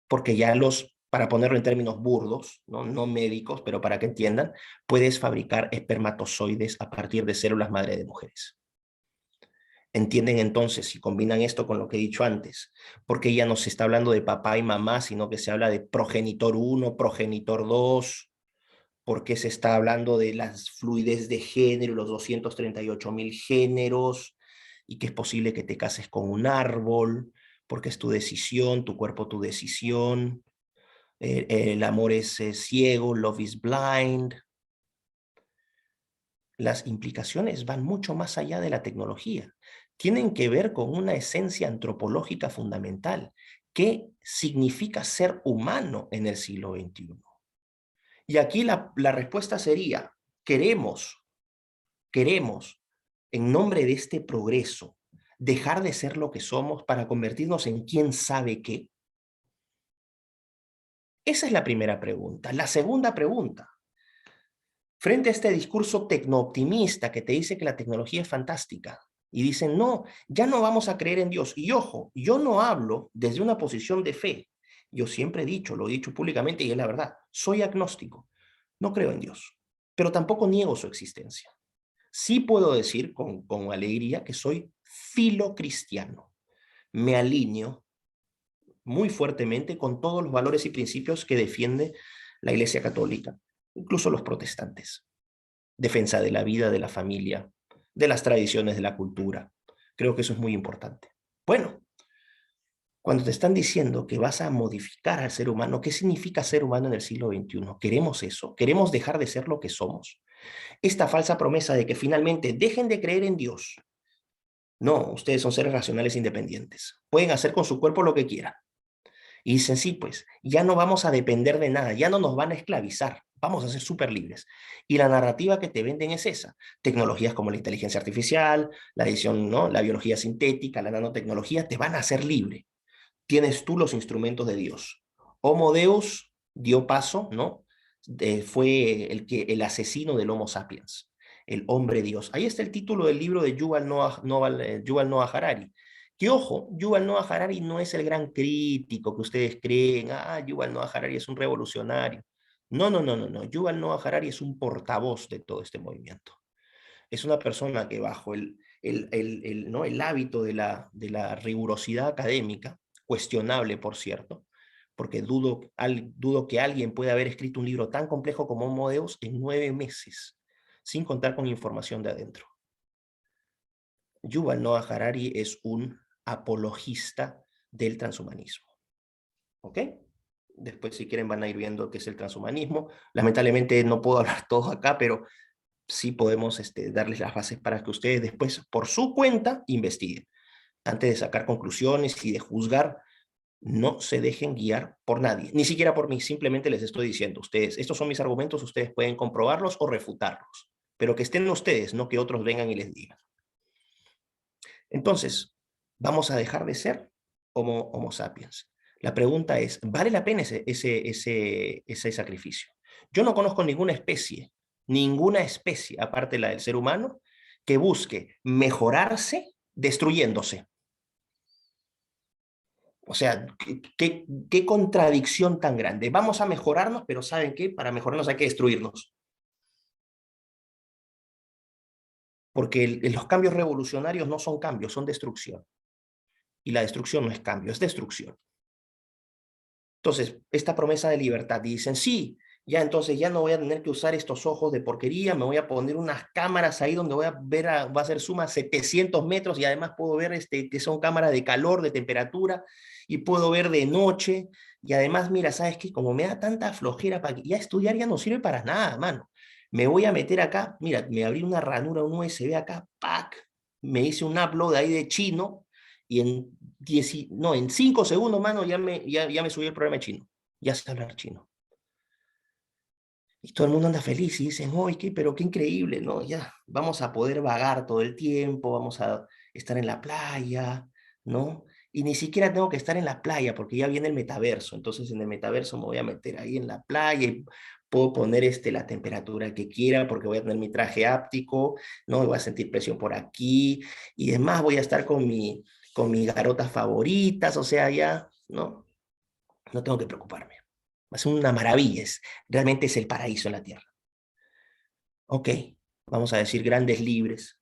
Porque ya para ponerlo en términos burdos, no médicos, pero para que entiendan, puedes fabricar espermatozoides a partir de células madre de mujeres. Entienden entonces, si combinan esto con lo que he dicho antes, porque ya no se está hablando de papá y mamá, sino que se habla de progenitor 1, progenitor 2, porque se está hablando de las fluidez de género, los 238.000 géneros, y que es posible que te cases con un árbol, porque es tu decisión, tu cuerpo, tu decisión, el amor es ciego, love is blind. las implicaciones van mucho más allá de la tecnología. Tienen que ver con una esencia antropológica fundamental. ¿Qué significa ser humano en el siglo XXI? Y aquí la respuesta sería, queremos, en nombre de este progreso, dejar de ser lo que somos para convertirnos en quién sabe qué. Esa es la primera pregunta. La segunda pregunta, frente a este discurso tecnooptimista que te dice que la tecnología es fantástica, y dicen, no, ya no vamos a creer en Dios. Y ojo, yo no hablo desde una posición de fe. Yo siempre he dicho, lo he dicho públicamente y es la verdad, soy agnóstico, no creo en Dios, pero tampoco niego su existencia. Sí puedo decir con alegría que soy filocristiano. Me alineo muy fuertemente con todos los valores y principios que defiende la Iglesia Católica, incluso los protestantes. Defensa de la vida, de la familia, de las tradiciones, de la cultura. Creo que eso es muy importante. Bueno, cuando te están diciendo que vas a modificar al ser humano, ¿qué significa ser humano en el siglo XXI? ¿Queremos eso? ¿Queremos dejar de ser lo que somos? Esta falsa promesa de que finalmente dejen de creer en Dios. No, ustedes son seres racionales independientes. Pueden hacer con su cuerpo lo que quieran. Y dicen, sí, pues ya no vamos a depender de nada, ya no nos van a esclavizar, vamos a ser súper libres. Y la narrativa que te venden es esa. Tecnologías como la inteligencia artificial, la edición, ¿no? La biología sintética, la nanotecnología, te van a hacer libre. Tienes tú los instrumentos de Dios. Homo Deus dio paso, ¿no? Fue el asesino del Homo sapiens, el hombre Dios. Ahí está el título del libro de Yuval Noah Harari. Que ojo, Yuval Noah Harari no es el gran crítico que ustedes creen. Yuval Noah Harari es un revolucionario. No, no, no, no, no. Yuval Noah Harari es un portavoz de todo este movimiento. Es una persona que bajo ¿no? el hábito de la rigurosidad académica, cuestionable por cierto, porque dudo que alguien pueda haber escrito un libro tan complejo como Homo Deus en 9 meses, sin contar con información de adentro. Yuval Noah Harari es un apologista del transhumanismo. ¿Ok? Después, si quieren, van a ir viendo qué es el transhumanismo. Lamentablemente no puedo hablar todo acá, pero sí podemos darles las bases para que ustedes después, por su cuenta, investiguen. Antes de sacar conclusiones y de juzgar, no se dejen guiar por nadie, ni siquiera por mí. Simplemente les estoy diciendo, ustedes, estos son mis argumentos, ustedes pueden comprobarlos o refutarlos, pero que estén ustedes, no que otros vengan y les digan. Entonces, vamos a dejar de ser Homo sapiens. La pregunta es, ¿vale la pena ese sacrificio? Yo no conozco ninguna especie, aparte la del ser humano, que busque mejorarse destruyéndose. O sea, ¿qué contradicción tan grande? Vamos a mejorarnos, pero ¿saben qué? Para mejorarnos hay que destruirnos. Porque los cambios revolucionarios no son cambios, son destrucción. Y la destrucción no es cambio, es destrucción. Entonces, esta promesa de libertad, dicen, sí, ya entonces ya no voy a tener que usar estos ojos de porquería, me voy a poner unas cámaras ahí donde voy a ver, va a hacer suma 700 metros y además puedo ver que son cámaras de calor, de temperatura, y puedo ver de noche, y además, mira, ¿sabes qué? Como me da tanta flojera, para ya estudiar ya no sirve para nada, mano. Me voy a meter acá, mira, me abrí una ranura, un USB acá, ¡pac! Me hice un upload ahí de chino, y en 5 segundos, mano, ya me subí el programa chino. Ya sé hablar chino. Y todo el mundo anda feliz y dicen, oye, pero qué increíble, ¿no? Ya vamos a poder vagar todo el tiempo, vamos a estar en la playa, ¿no? Y ni siquiera tengo que estar en la playa porque ya viene el metaverso. Entonces en el metaverso me voy a meter ahí en la playa y puedo poner la temperatura que quiera porque voy a tener mi traje áptico, ¿no? Y voy a sentir presión por aquí y demás voy a estar con mis garotas favoritas, o sea, ya, ¿no? No tengo que preocuparme. Va a ser una maravilla, realmente es el paraíso en la tierra. Ok, vamos a decir grandes libres.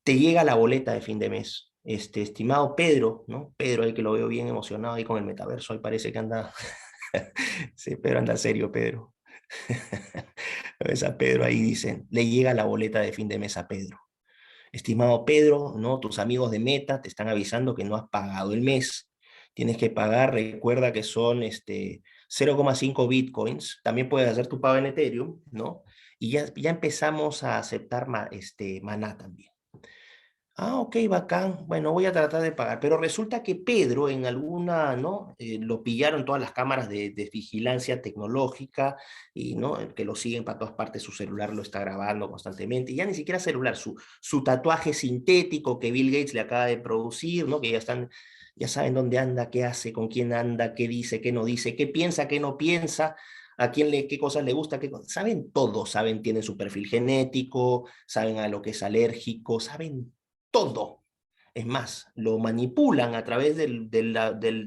Te llega la boleta de fin de mes. Estimado Pedro, ¿no? Pedro, ahí que lo veo bien emocionado ahí con el metaverso, ahí parece que anda, sí, Pedro anda serio, Pedro. Ves a Pedro ahí, dicen, le llega la boleta de fin de mes a Pedro. Estimado Pedro, ¿no? Tus amigos de Meta te están avisando que no has pagado el mes. Tienes que pagar, recuerda que son 0,5 bitcoins. También puedes hacer tu pago en Ethereum, ¿no? y ya empezamos a aceptar Maná también. Ah, ok, bacán. Bueno, voy a tratar de pagar. Pero resulta que Pedro en alguna, ¿no? Lo pillaron todas las cámaras de vigilancia tecnológica y, ¿no? Que lo siguen para todas partes, su celular lo está grabando constantemente. Y ya ni siquiera celular, su tatuaje sintético que Bill Gates le acaba de producir, ¿no? Que ya saben dónde anda, qué hace, con quién anda, qué dice, qué no dice, qué piensa, qué no piensa, qué cosas le gusta, saben todo, saben, tienen su perfil genético, saben a lo que es alérgico, saben todo. Es más, lo manipulan a través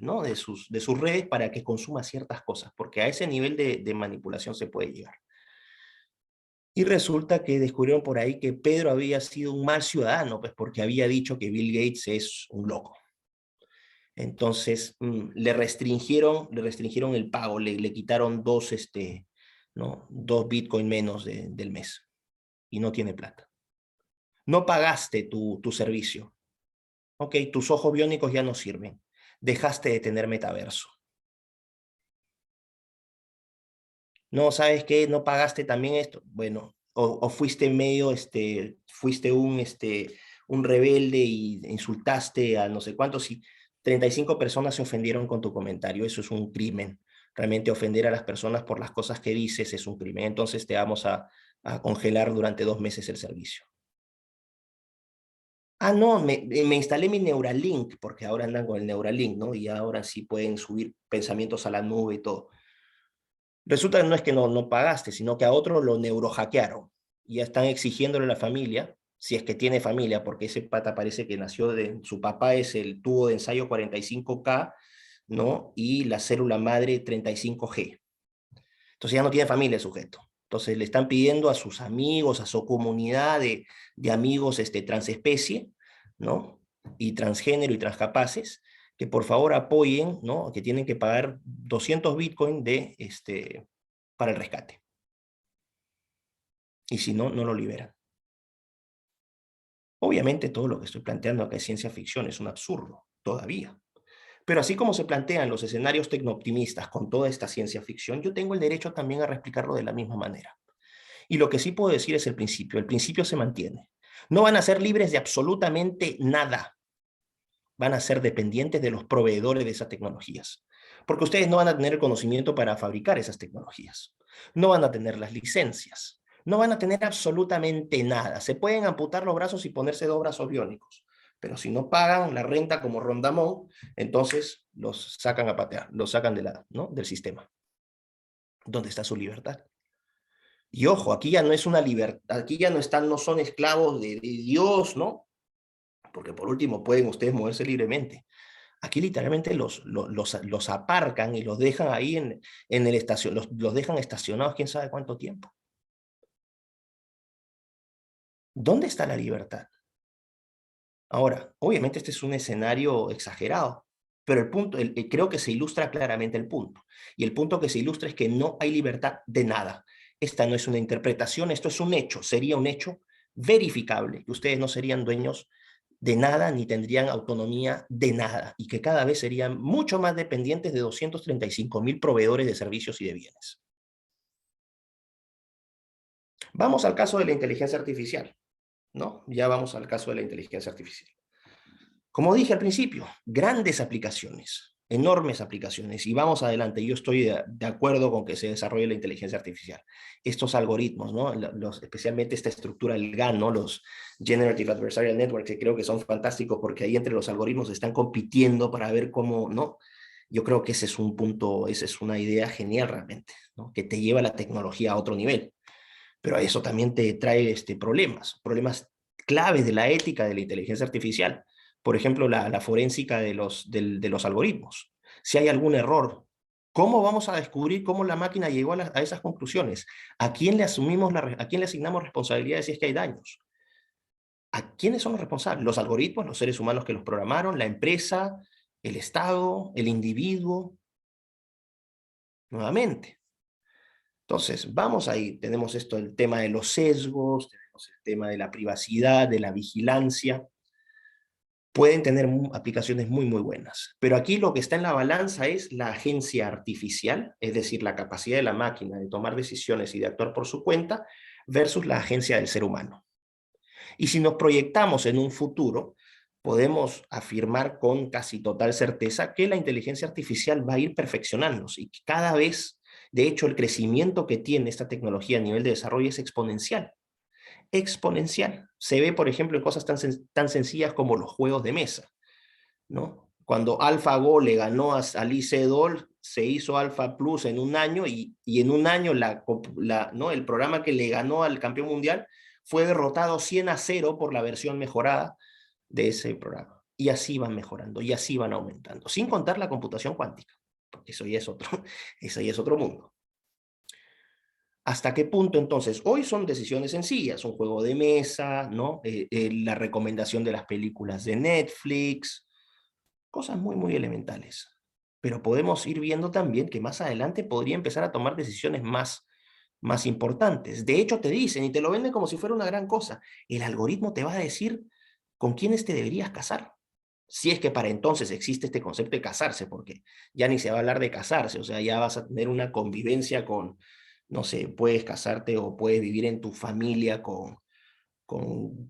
¿no? de sus redes para que consuma ciertas cosas, porque a ese nivel de manipulación se puede llegar. Y resulta que descubrieron por ahí que Pedro había sido un mal ciudadano, pues porque había dicho que Bill Gates es un loco. Entonces, le restringieron el pago, le quitaron ¿no? 2 Bitcoin menos del mes y no tiene plata. No pagaste tu servicio. Ok, tus ojos biónicos ya no sirven. Dejaste de tener metaverso. No, ¿sabes qué? No pagaste también esto. Bueno, o fuiste fuiste un rebelde y insultaste a no sé cuántos y 35 personas se ofendieron con tu comentario. Eso es un crimen. Realmente ofender a las personas por las cosas que dices es un crimen. Entonces te vamos a congelar durante 2 meses el servicio. Ah, no, me instalé mi Neuralink, porque ahora andan con el Neuralink, ¿no? Y ahora sí pueden subir pensamientos a la nube y todo. Resulta que no es que no pagaste, sino que a otro lo neurohackearon. Y ya están exigiéndole a la familia, si es que tiene familia, porque ese pata parece que nació su papá es el tubo de ensayo 45K, ¿no? Y la célula madre 35G. Entonces ya no tiene familia el sujeto. Entonces le están pidiendo a sus amigos, a su comunidad de amigos transespecie, ¿no? Y transgénero y transcapaces, que por favor apoyen, ¿no? Que tienen que pagar 200 Bitcoin para el rescate. Y si no, no lo liberan. Obviamente todo lo que estoy planteando acá es ciencia ficción, es un absurdo, todavía. Pero así como se plantean los escenarios tecnooptimistas con toda esta ciencia ficción, yo tengo el derecho también a replicarlo de la misma manera. Y lo que sí puedo decir es el principio se mantiene. No van a ser libres de absolutamente nada, van a ser dependientes de los proveedores de esas tecnologías, porque ustedes no van a tener el conocimiento para fabricar esas tecnologías, no van a tener las licencias, no van a tener absolutamente nada. Se pueden amputar los brazos y ponerse 2 brazos biónicos, pero si no pagan la renta como Rondamón, entonces los sacan a patear, los sacan ¿no? del sistema. ¿Dónde está su libertad? Y ojo, aquí ya no es una libertad, aquí ya no son esclavos de Dios, ¿no? Porque por último pueden ustedes moverse libremente. Aquí literalmente los aparcan y los dejan ahí en el estación, los dejan estacionados quién sabe cuánto tiempo. ¿Dónde está la libertad? Ahora, obviamente este es un escenario exagerado, pero creo que se ilustra claramente el punto. Y el punto que se ilustra es que no hay libertad de nada. Esta no es una interpretación, esto es un hecho, sería un hecho verificable, que ustedes no serían dueños de nada ni tendrían autonomía de nada y que cada vez serían mucho más dependientes de 235.000 proveedores de servicios y de bienes. Vamos al caso de la inteligencia artificial, ¿no? Ya vamos al caso de la inteligencia artificial. Como dije al principio, grandes aplicaciones, enormes aplicaciones, y vamos adelante. Yo estoy de acuerdo con que se desarrolle la inteligencia artificial. Estos algoritmos, ¿no? Especialmente esta estructura del GAN, ¿no? Los Generative Adversarial Networks, que creo que son fantásticos porque ahí entre los algoritmos están compitiendo para ver cómo, ¿no? Yo creo que ese es un punto, esa es una idea genial realmente, ¿no? Que te lleva la tecnología a otro nivel. Pero eso también te trae problemas claves de la ética de la inteligencia artificial. Por ejemplo, la forénsica de los algoritmos. Si hay algún error, ¿cómo vamos a descubrir cómo la máquina llegó a esas conclusiones? ¿A quién a quién le asignamos responsabilidades si es que hay daños? ¿A quiénes son los responsables? ¿Los algoritmos, los seres humanos que los programaron, la empresa, el Estado, el individuo? Nuevamente. Entonces, vamos ahí, tenemos el tema de los sesgos, tenemos el tema de la privacidad, de la vigilancia. Pueden tener aplicaciones muy, muy buenas. Pero aquí lo que está en la balanza es la agencia artificial, es decir, la capacidad de la máquina de tomar decisiones y de actuar por su cuenta, versus la agencia del ser humano. Y si nos proyectamos en un futuro, podemos afirmar con casi total certeza que la inteligencia artificial va a ir perfeccionándose y que cada vez, de hecho, el crecimiento que tiene esta tecnología a nivel de desarrollo es exponencial. Exponencial. Se ve, por ejemplo, en cosas tan sencillas como los juegos de mesa, ¿no? Cuando AlphaGo le ganó a Lee Sedol, se hizo Alpha Plus en un año y en un año ¿no? el programa que le ganó al campeón mundial fue derrotado 100-0 por la versión mejorada de ese programa. Y así van mejorando, y así van aumentando, sin contar la computación cuántica, porque eso ya es otro mundo. ¿Hasta qué punto entonces? Hoy son decisiones sencillas, un juego de mesa, ¿no? La recomendación de las películas de Netflix, cosas muy, muy elementales. Pero podemos ir viendo también que más adelante podría empezar a tomar decisiones más importantes. De hecho, te dicen y te lo venden como si fuera una gran cosa. El algoritmo te va a decir con quiénes te deberías casar. Si es que para entonces existe este concepto de casarse, porque ya ni se va a hablar de casarse, o sea, ya vas a tener una convivencia con, no sé, puedes casarte o puedes vivir en tu familia con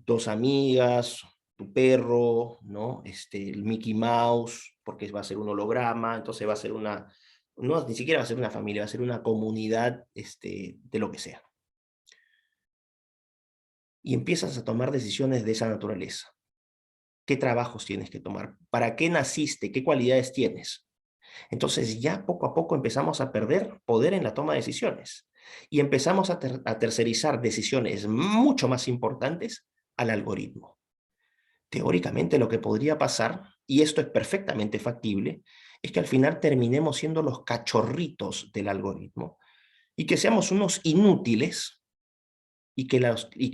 dos amigas, tu perro, ¿no? El Mickey Mouse, porque va a ser un holograma, entonces va a ser no, ni siquiera va a ser una familia, va a ser una comunidad de lo que sea. Y empiezas a tomar decisiones de esa naturaleza. ¿Qué trabajos tienes que tomar? ¿Para qué naciste? ¿Qué cualidades tienes? Entonces ya poco a poco empezamos a perder poder en la toma de decisiones y empezamos a tercerizar decisiones mucho más importantes al algoritmo. Teóricamente lo que podría pasar, y esto es perfectamente factible, es que al final terminemos siendo los cachorritos del algoritmo y que seamos unos inútiles y que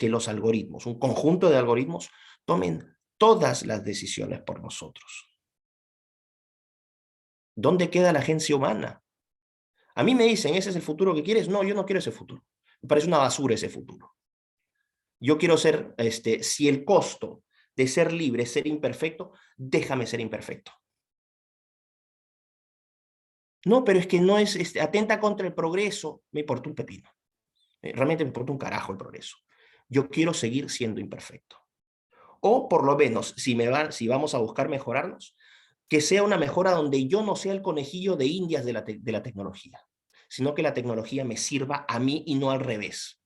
los algoritmos, un conjunto de algoritmos, tomen todas las decisiones por nosotros. ¿Dónde queda la agencia humana? A mí me dicen, ¿ese es el futuro que quieres? No, yo no quiero ese futuro. Me parece una basura ese futuro. Yo quiero ser, si el costo de ser libre es ser imperfecto, déjame ser imperfecto. No, pero es que no es, atenta contra el progreso. Me importa un pepino. Realmente me importa un carajo el progreso. Yo quiero seguir siendo imperfecto. O por lo menos, si vamos a buscar mejorarnos, que sea una mejora donde yo no sea el conejillo de indias de la tecnología, sino que la tecnología me sirva a mí y no al revés.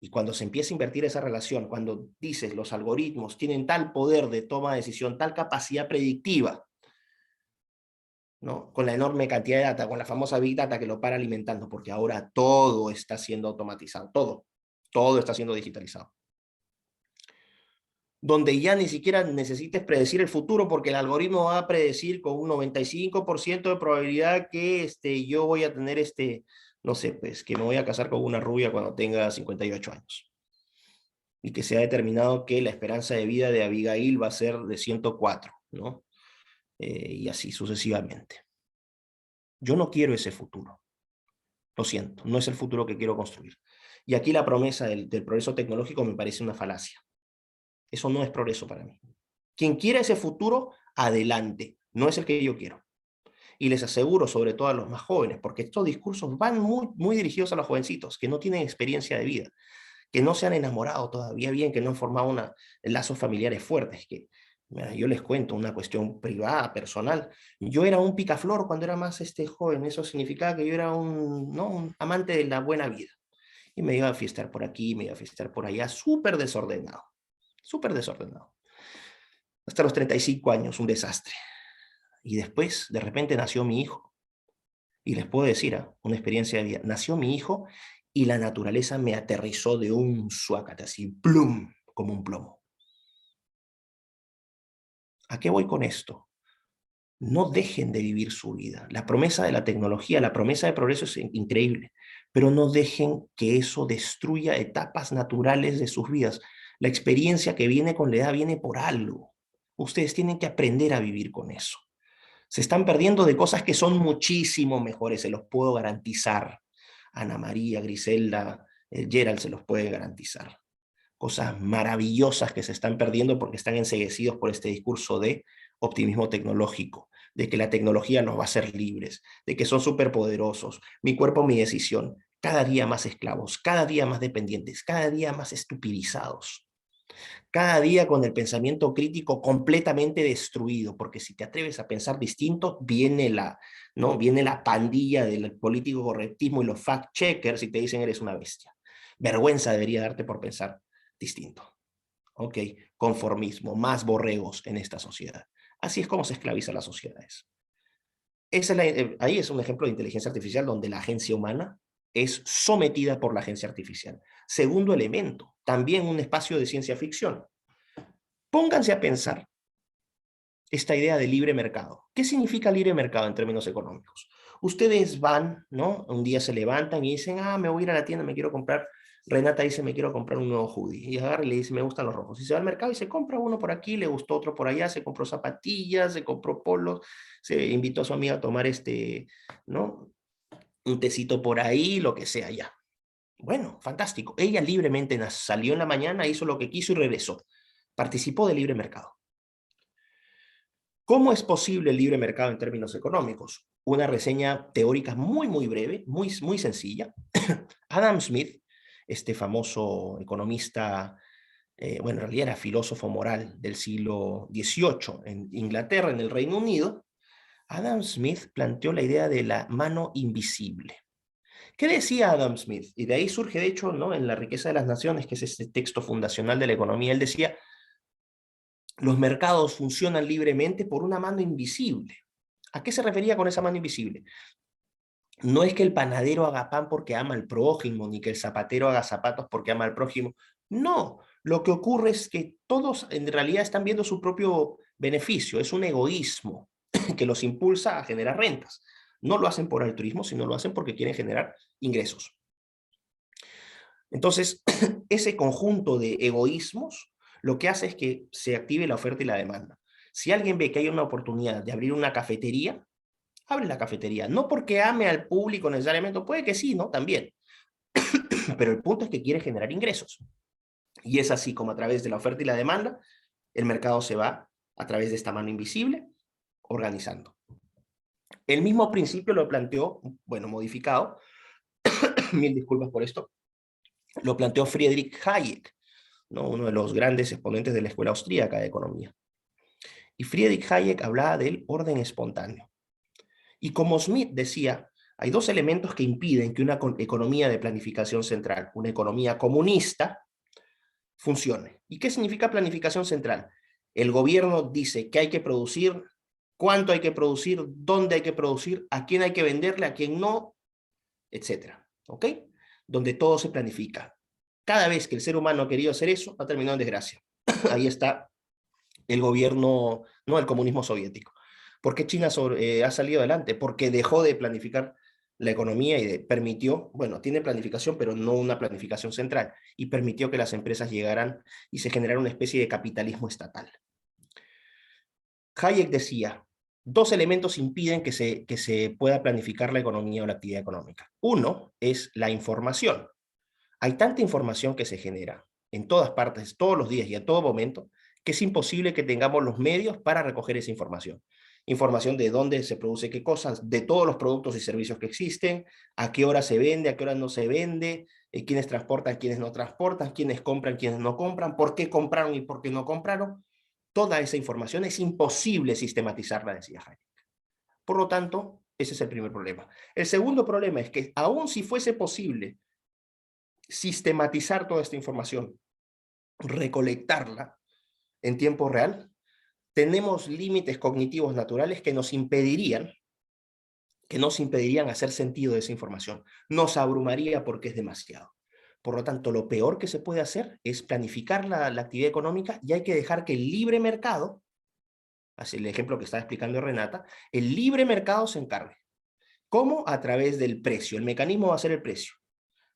Y cuando se empieza a invertir esa relación, cuando dices los algoritmos tienen tal poder de toma de decisión, tal capacidad predictiva, ¿no? Con la enorme cantidad de data, con la famosa Big Data que lo para alimentando, porque ahora todo está siendo automatizado, todo está siendo digitalizado. Donde ya ni siquiera necesites predecir el futuro porque el algoritmo va a predecir con un 95% de probabilidad que yo voy a tener no sé, pues que me voy a casar con una rubia cuando tenga 58 años. Y que se ha determinado que la esperanza de vida de Abigail va a ser de 104, ¿no? Y así sucesivamente. Yo no quiero ese futuro. Lo siento, no es el futuro que quiero construir. Y aquí la promesa del progreso tecnológico me parece una falacia. Eso no es progreso para mí. Quien quiera ese futuro, adelante. No es el que yo quiero. Y les aseguro, sobre todo a los más jóvenes, porque estos discursos van muy, muy dirigidos a los jovencitos que no tienen experiencia de vida, que no se han enamorado todavía bien, que no han formado lazos familiares fuertes. Mira, yo les cuento una cuestión privada, personal. Yo era un picaflor cuando era más joven. Eso significaba que yo era ¿no? un amante de la buena vida. Y me iba a fiestar por aquí, me iba a fiestar por allá, súper desordenado. Súper desordenado. Hasta los 35 años, un desastre. Y después, de repente, nació mi hijo. Y les puedo decir, una experiencia de vida. Nació mi hijo y la naturaleza me aterrizó de un suácate, así, plum, como un plomo. ¿A qué voy con esto? No dejen de vivir su vida. La promesa de la tecnología, la promesa de progreso es increíble, pero no dejen que eso destruya etapas naturales de sus vidas. La experiencia que viene con la edad viene por algo. Ustedes tienen que aprender a vivir con eso. Se están perdiendo de cosas que son muchísimo mejores, se los puedo garantizar. Ana María, Griselda, Gerald se los puede garantizar. Cosas maravillosas que se están perdiendo porque están enceguecidos por este discurso de optimismo tecnológico, de que la tecnología nos va a hacer libres, de que son superpoderosos, mi cuerpo, mi decisión. cada día más esclavos, cada día más dependientes, cada día más estupidizados, cada día con el pensamiento crítico completamente destruido, porque si te atreves a pensar distinto, ¿no? Viene la pandilla del político correctismo y los fact-checkers y te dicen eres una bestia. Vergüenza debería darte por pensar distinto. ¿Ok? Conformismo, más borregos en esta sociedad. Así es como se esclaviza las sociedades. Ahí es un ejemplo de inteligencia artificial donde la agencia humana es sometida por la agencia artificial. Segundo elemento, también un espacio de ciencia ficción. Pónganse a pensar esta idea de libre mercado. ¿Qué significa libre mercado en términos económicos? Ustedes van, ¿no? Un día se levantan y dicen, me voy a ir a la tienda, me quiero comprar. Renata dice, me quiero comprar un nuevo hoodie. Y agarra y le dice, me gustan los rojos. Y se va al mercado y se compra uno por aquí, le gustó otro por allá, se compró zapatillas, se compró polos, se invitó a su amiga a tomar ¿no? Un tecito por ahí, lo que sea ya. Bueno, fantástico. Ella libremente salió en la mañana, hizo lo que quiso y regresó. Participó del libre mercado. ¿Cómo es posible el libre mercado en términos económicos? Una reseña teórica muy, muy breve, muy, muy sencilla. Adam Smith, este famoso economista, bueno, en realidad era filósofo moral del siglo XVIII en Inglaterra, en el Reino Unido. Adam Smith planteó la idea de la mano invisible. ¿Qué decía Adam Smith? Y de ahí surge, de hecho, ¿no? En La riqueza de las naciones, que es este texto fundacional de la economía, él decía, los mercados funcionan libremente por una mano invisible. ¿A qué se refería con esa mano invisible? No es que el panadero haga pan porque ama al prójimo, ni que el zapatero haga zapatos porque ama al prójimo. No, lo que ocurre es que todos en realidad están viendo su propio beneficio, es un egoísmo que los impulsa a generar rentas. No lo hacen por altruismo, sino lo hacen porque quieren generar ingresos. Entonces, ese conjunto de egoísmos lo que hace es que se active la oferta y la demanda. Si alguien ve que hay una oportunidad de abrir una cafetería, abre la cafetería. No porque ame al público necesariamente, puede que sí, ¿no? También. Pero el punto es que quiere generar ingresos. Y es así como a través de la oferta y la demanda, el mercado se va a través de esta mano invisible organizando. El mismo principio lo planteó, bueno, modificado, mil disculpas por esto, lo planteó Friedrich Hayek, ¿no? Uno de los grandes exponentes de la escuela austríaca de economía. Y Friedrich Hayek hablaba del orden espontáneo. Y como Smith decía, hay dos elementos que impiden que una economía de planificación central, una economía comunista, funcione. ¿Y qué significa planificación central? El gobierno dice qué hay que producir, cuánto hay que producir, dónde hay que producir, a quién hay que venderle, a quién no, etcétera. ¿Ok? Donde todo se planifica. Cada vez que el ser humano ha querido hacer eso, ha terminado en desgracia. Ahí está el gobierno, no el comunismo soviético. ¿Por qué China ha salido adelante? Porque dejó de planificar la economía y permitió, bueno, tiene planificación, pero no una planificación central, y permitió que las empresas llegaran y se generara una especie de capitalismo estatal. Hayek decía, dos elementos impiden que se pueda planificar la economía o la actividad económica. Uno es la información. Hay tanta información que se genera en todas partes, todos los días y a todo momento, que es imposible que tengamos los medios para recoger esa información. Información de dónde se produce qué cosas, de todos los productos y servicios que existen, a qué hora se vende, a qué hora no se vende, quiénes transportan, quiénes no transportan, quiénes compran, quiénes no compran, por qué compraron y por qué no compraron. Toda esa información es imposible sistematizarla, decía Hayek. Por lo tanto, ese es el primer problema. El segundo problema es que aun si fuese posible sistematizar toda esta información, recolectarla en tiempo real, tenemos límites cognitivos naturales que nos impedirían hacer sentido de esa información. Nos abrumaría porque es demasiado. Por lo tanto, lo peor que se puede hacer es planificar la actividad económica y hay que dejar que el libre mercado, así el ejemplo que estaba explicando Renata, el libre mercado se encargue. ¿Cómo? A través del precio. El mecanismo va a ser el precio.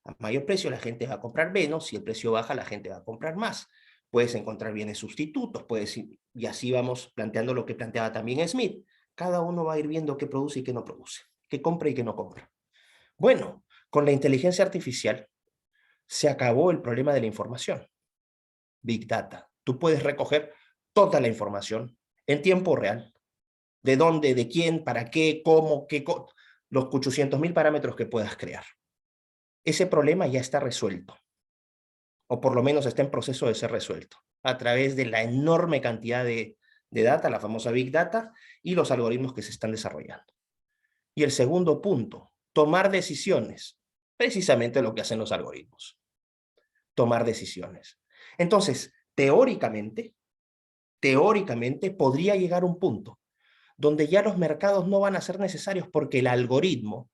A mayor precio la gente va a comprar menos, si el precio baja la gente va a comprar más. Puedes encontrar bienes sustitutos, y así vamos planteando lo que planteaba también Smith. Cada uno va a ir viendo qué produce y qué no produce, qué compra y qué no compra. Bueno, con la inteligencia artificial se acabó el problema de la información. Big Data. Tú puedes recoger toda la información en tiempo real. De dónde, de quién, para qué, cómo, los 800.000 parámetros que puedas crear. ese problema ya está resuelto, o por lo menos está en proceso de ser resuelto, a través de la enorme cantidad de data, la famosa Big Data, y los algoritmos que se están desarrollando. Y el segundo punto, tomar decisiones, precisamente lo que hacen los algoritmos, tomar decisiones. Entonces, teóricamente podría llegar un punto donde ya los mercados no van a ser necesarios porque el algoritmo,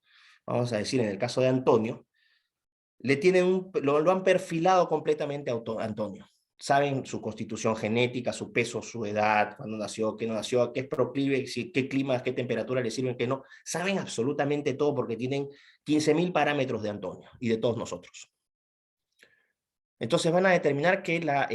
vamos a decir en el caso de Antonio, lo han perfilado completamente a Antonio. Saben su constitución genética, su peso, su edad, cuándo nació, qué no nació, qué es proclive, qué clima, qué temperatura le sirven, qué no. Saben absolutamente todo porque tienen 15.000 parámetros de Antonio y de todos nosotros. Entonces van a determinar que la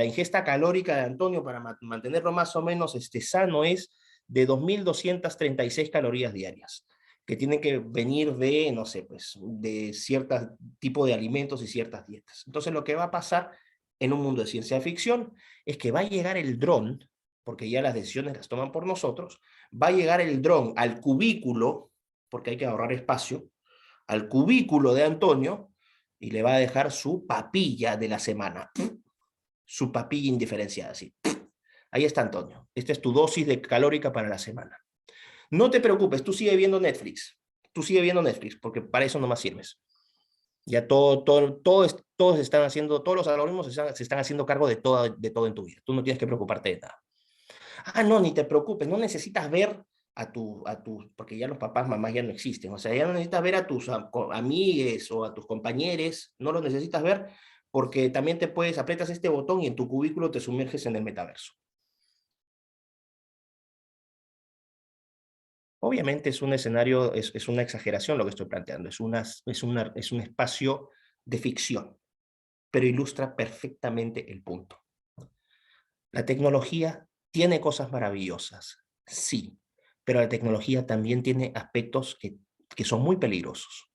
ingesta calórica de Antonio para mantenerlo más o menos sano es de 2.236 calorías diarias, que tienen que venir de, no sé, pues, de ciertos tipos de alimentos y ciertas dietas. Entonces lo que va a pasar en un mundo de ciencia ficción es que va a llegar el dron, porque ya las decisiones las toman por nosotros, va a llegar el dron al cubículo, porque hay que ahorrar espacio, al cubículo de Antonio, y le va a dejar su papilla de la semana. Su papilla indiferenciada, así. Ahí está, Antonio. Esta es tu dosis de calórica para la semana. No te preocupes, tú sigue viendo Netflix. Tú sigue viendo Netflix, porque para eso nomás sirves. Ya todos están haciendo, todos los algoritmos se están haciendo cargo de todo en tu vida. Tú no tienes que preocuparte de nada. Ah, no, ni te preocupes, no necesitas ver porque ya los papás, mamás ya no existen, o sea, ya no necesitas ver a tus amigues o a tus compañeros, no los necesitas ver porque también aprietas este botón y en tu cubículo te sumerges en el metaverso. Obviamente es un escenario, es una exageración lo que estoy planteando, es un espacio de ficción, pero ilustra perfectamente el punto. La tecnología tiene cosas maravillosas, sí, pero la tecnología también tiene aspectos que son muy peligrosos.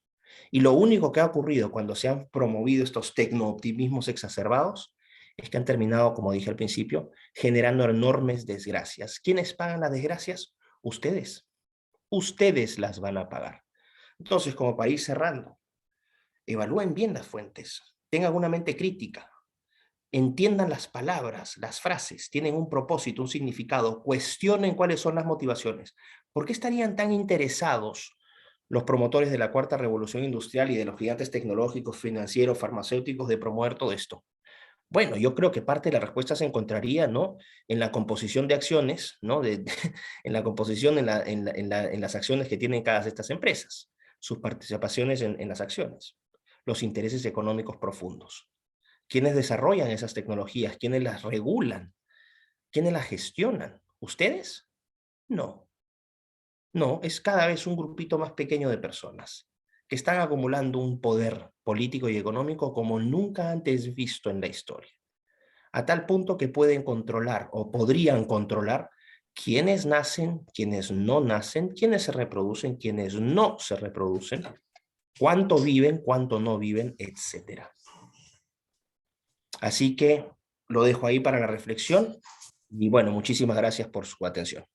Y lo único que ha ocurrido cuando se han promovido estos tecnooptimismos exacerbados es que han terminado, como dije al principio, generando enormes desgracias. ¿Quiénes pagan las desgracias? Ustedes. Ustedes las van a pagar. Entonces, como para ir cerrando, evalúen bien las fuentes, tengan una mente crítica, entiendan las palabras, las frases, tienen un propósito, un significado, cuestionen cuáles son las motivaciones. ¿Por qué estarían tan interesados los promotores de la cuarta revolución industrial y de los gigantes tecnológicos, financieros, farmacéuticos de promover todo esto? Bueno, yo creo que parte de la respuesta se encontraría, ¿no?, en la composición de acciones, ¿no?, en la composición, en las acciones que tienen cada de estas empresas, sus participaciones en las acciones, los intereses económicos profundos. ¿Quiénes desarrollan esas tecnologías? ¿Quiénes las regulan? ¿Quiénes las gestionan? ¿Ustedes? No. No, es cada vez un grupito más pequeño de personas que están acumulando un poder político y económico como nunca antes visto en la historia, a tal punto que pueden controlar o podrían controlar quiénes nacen, quiénes no nacen, quiénes se reproducen, quiénes no se reproducen, cuánto viven, cuánto no viven, etcétera. Así que lo dejo ahí para la reflexión y bueno, muchísimas gracias por su atención.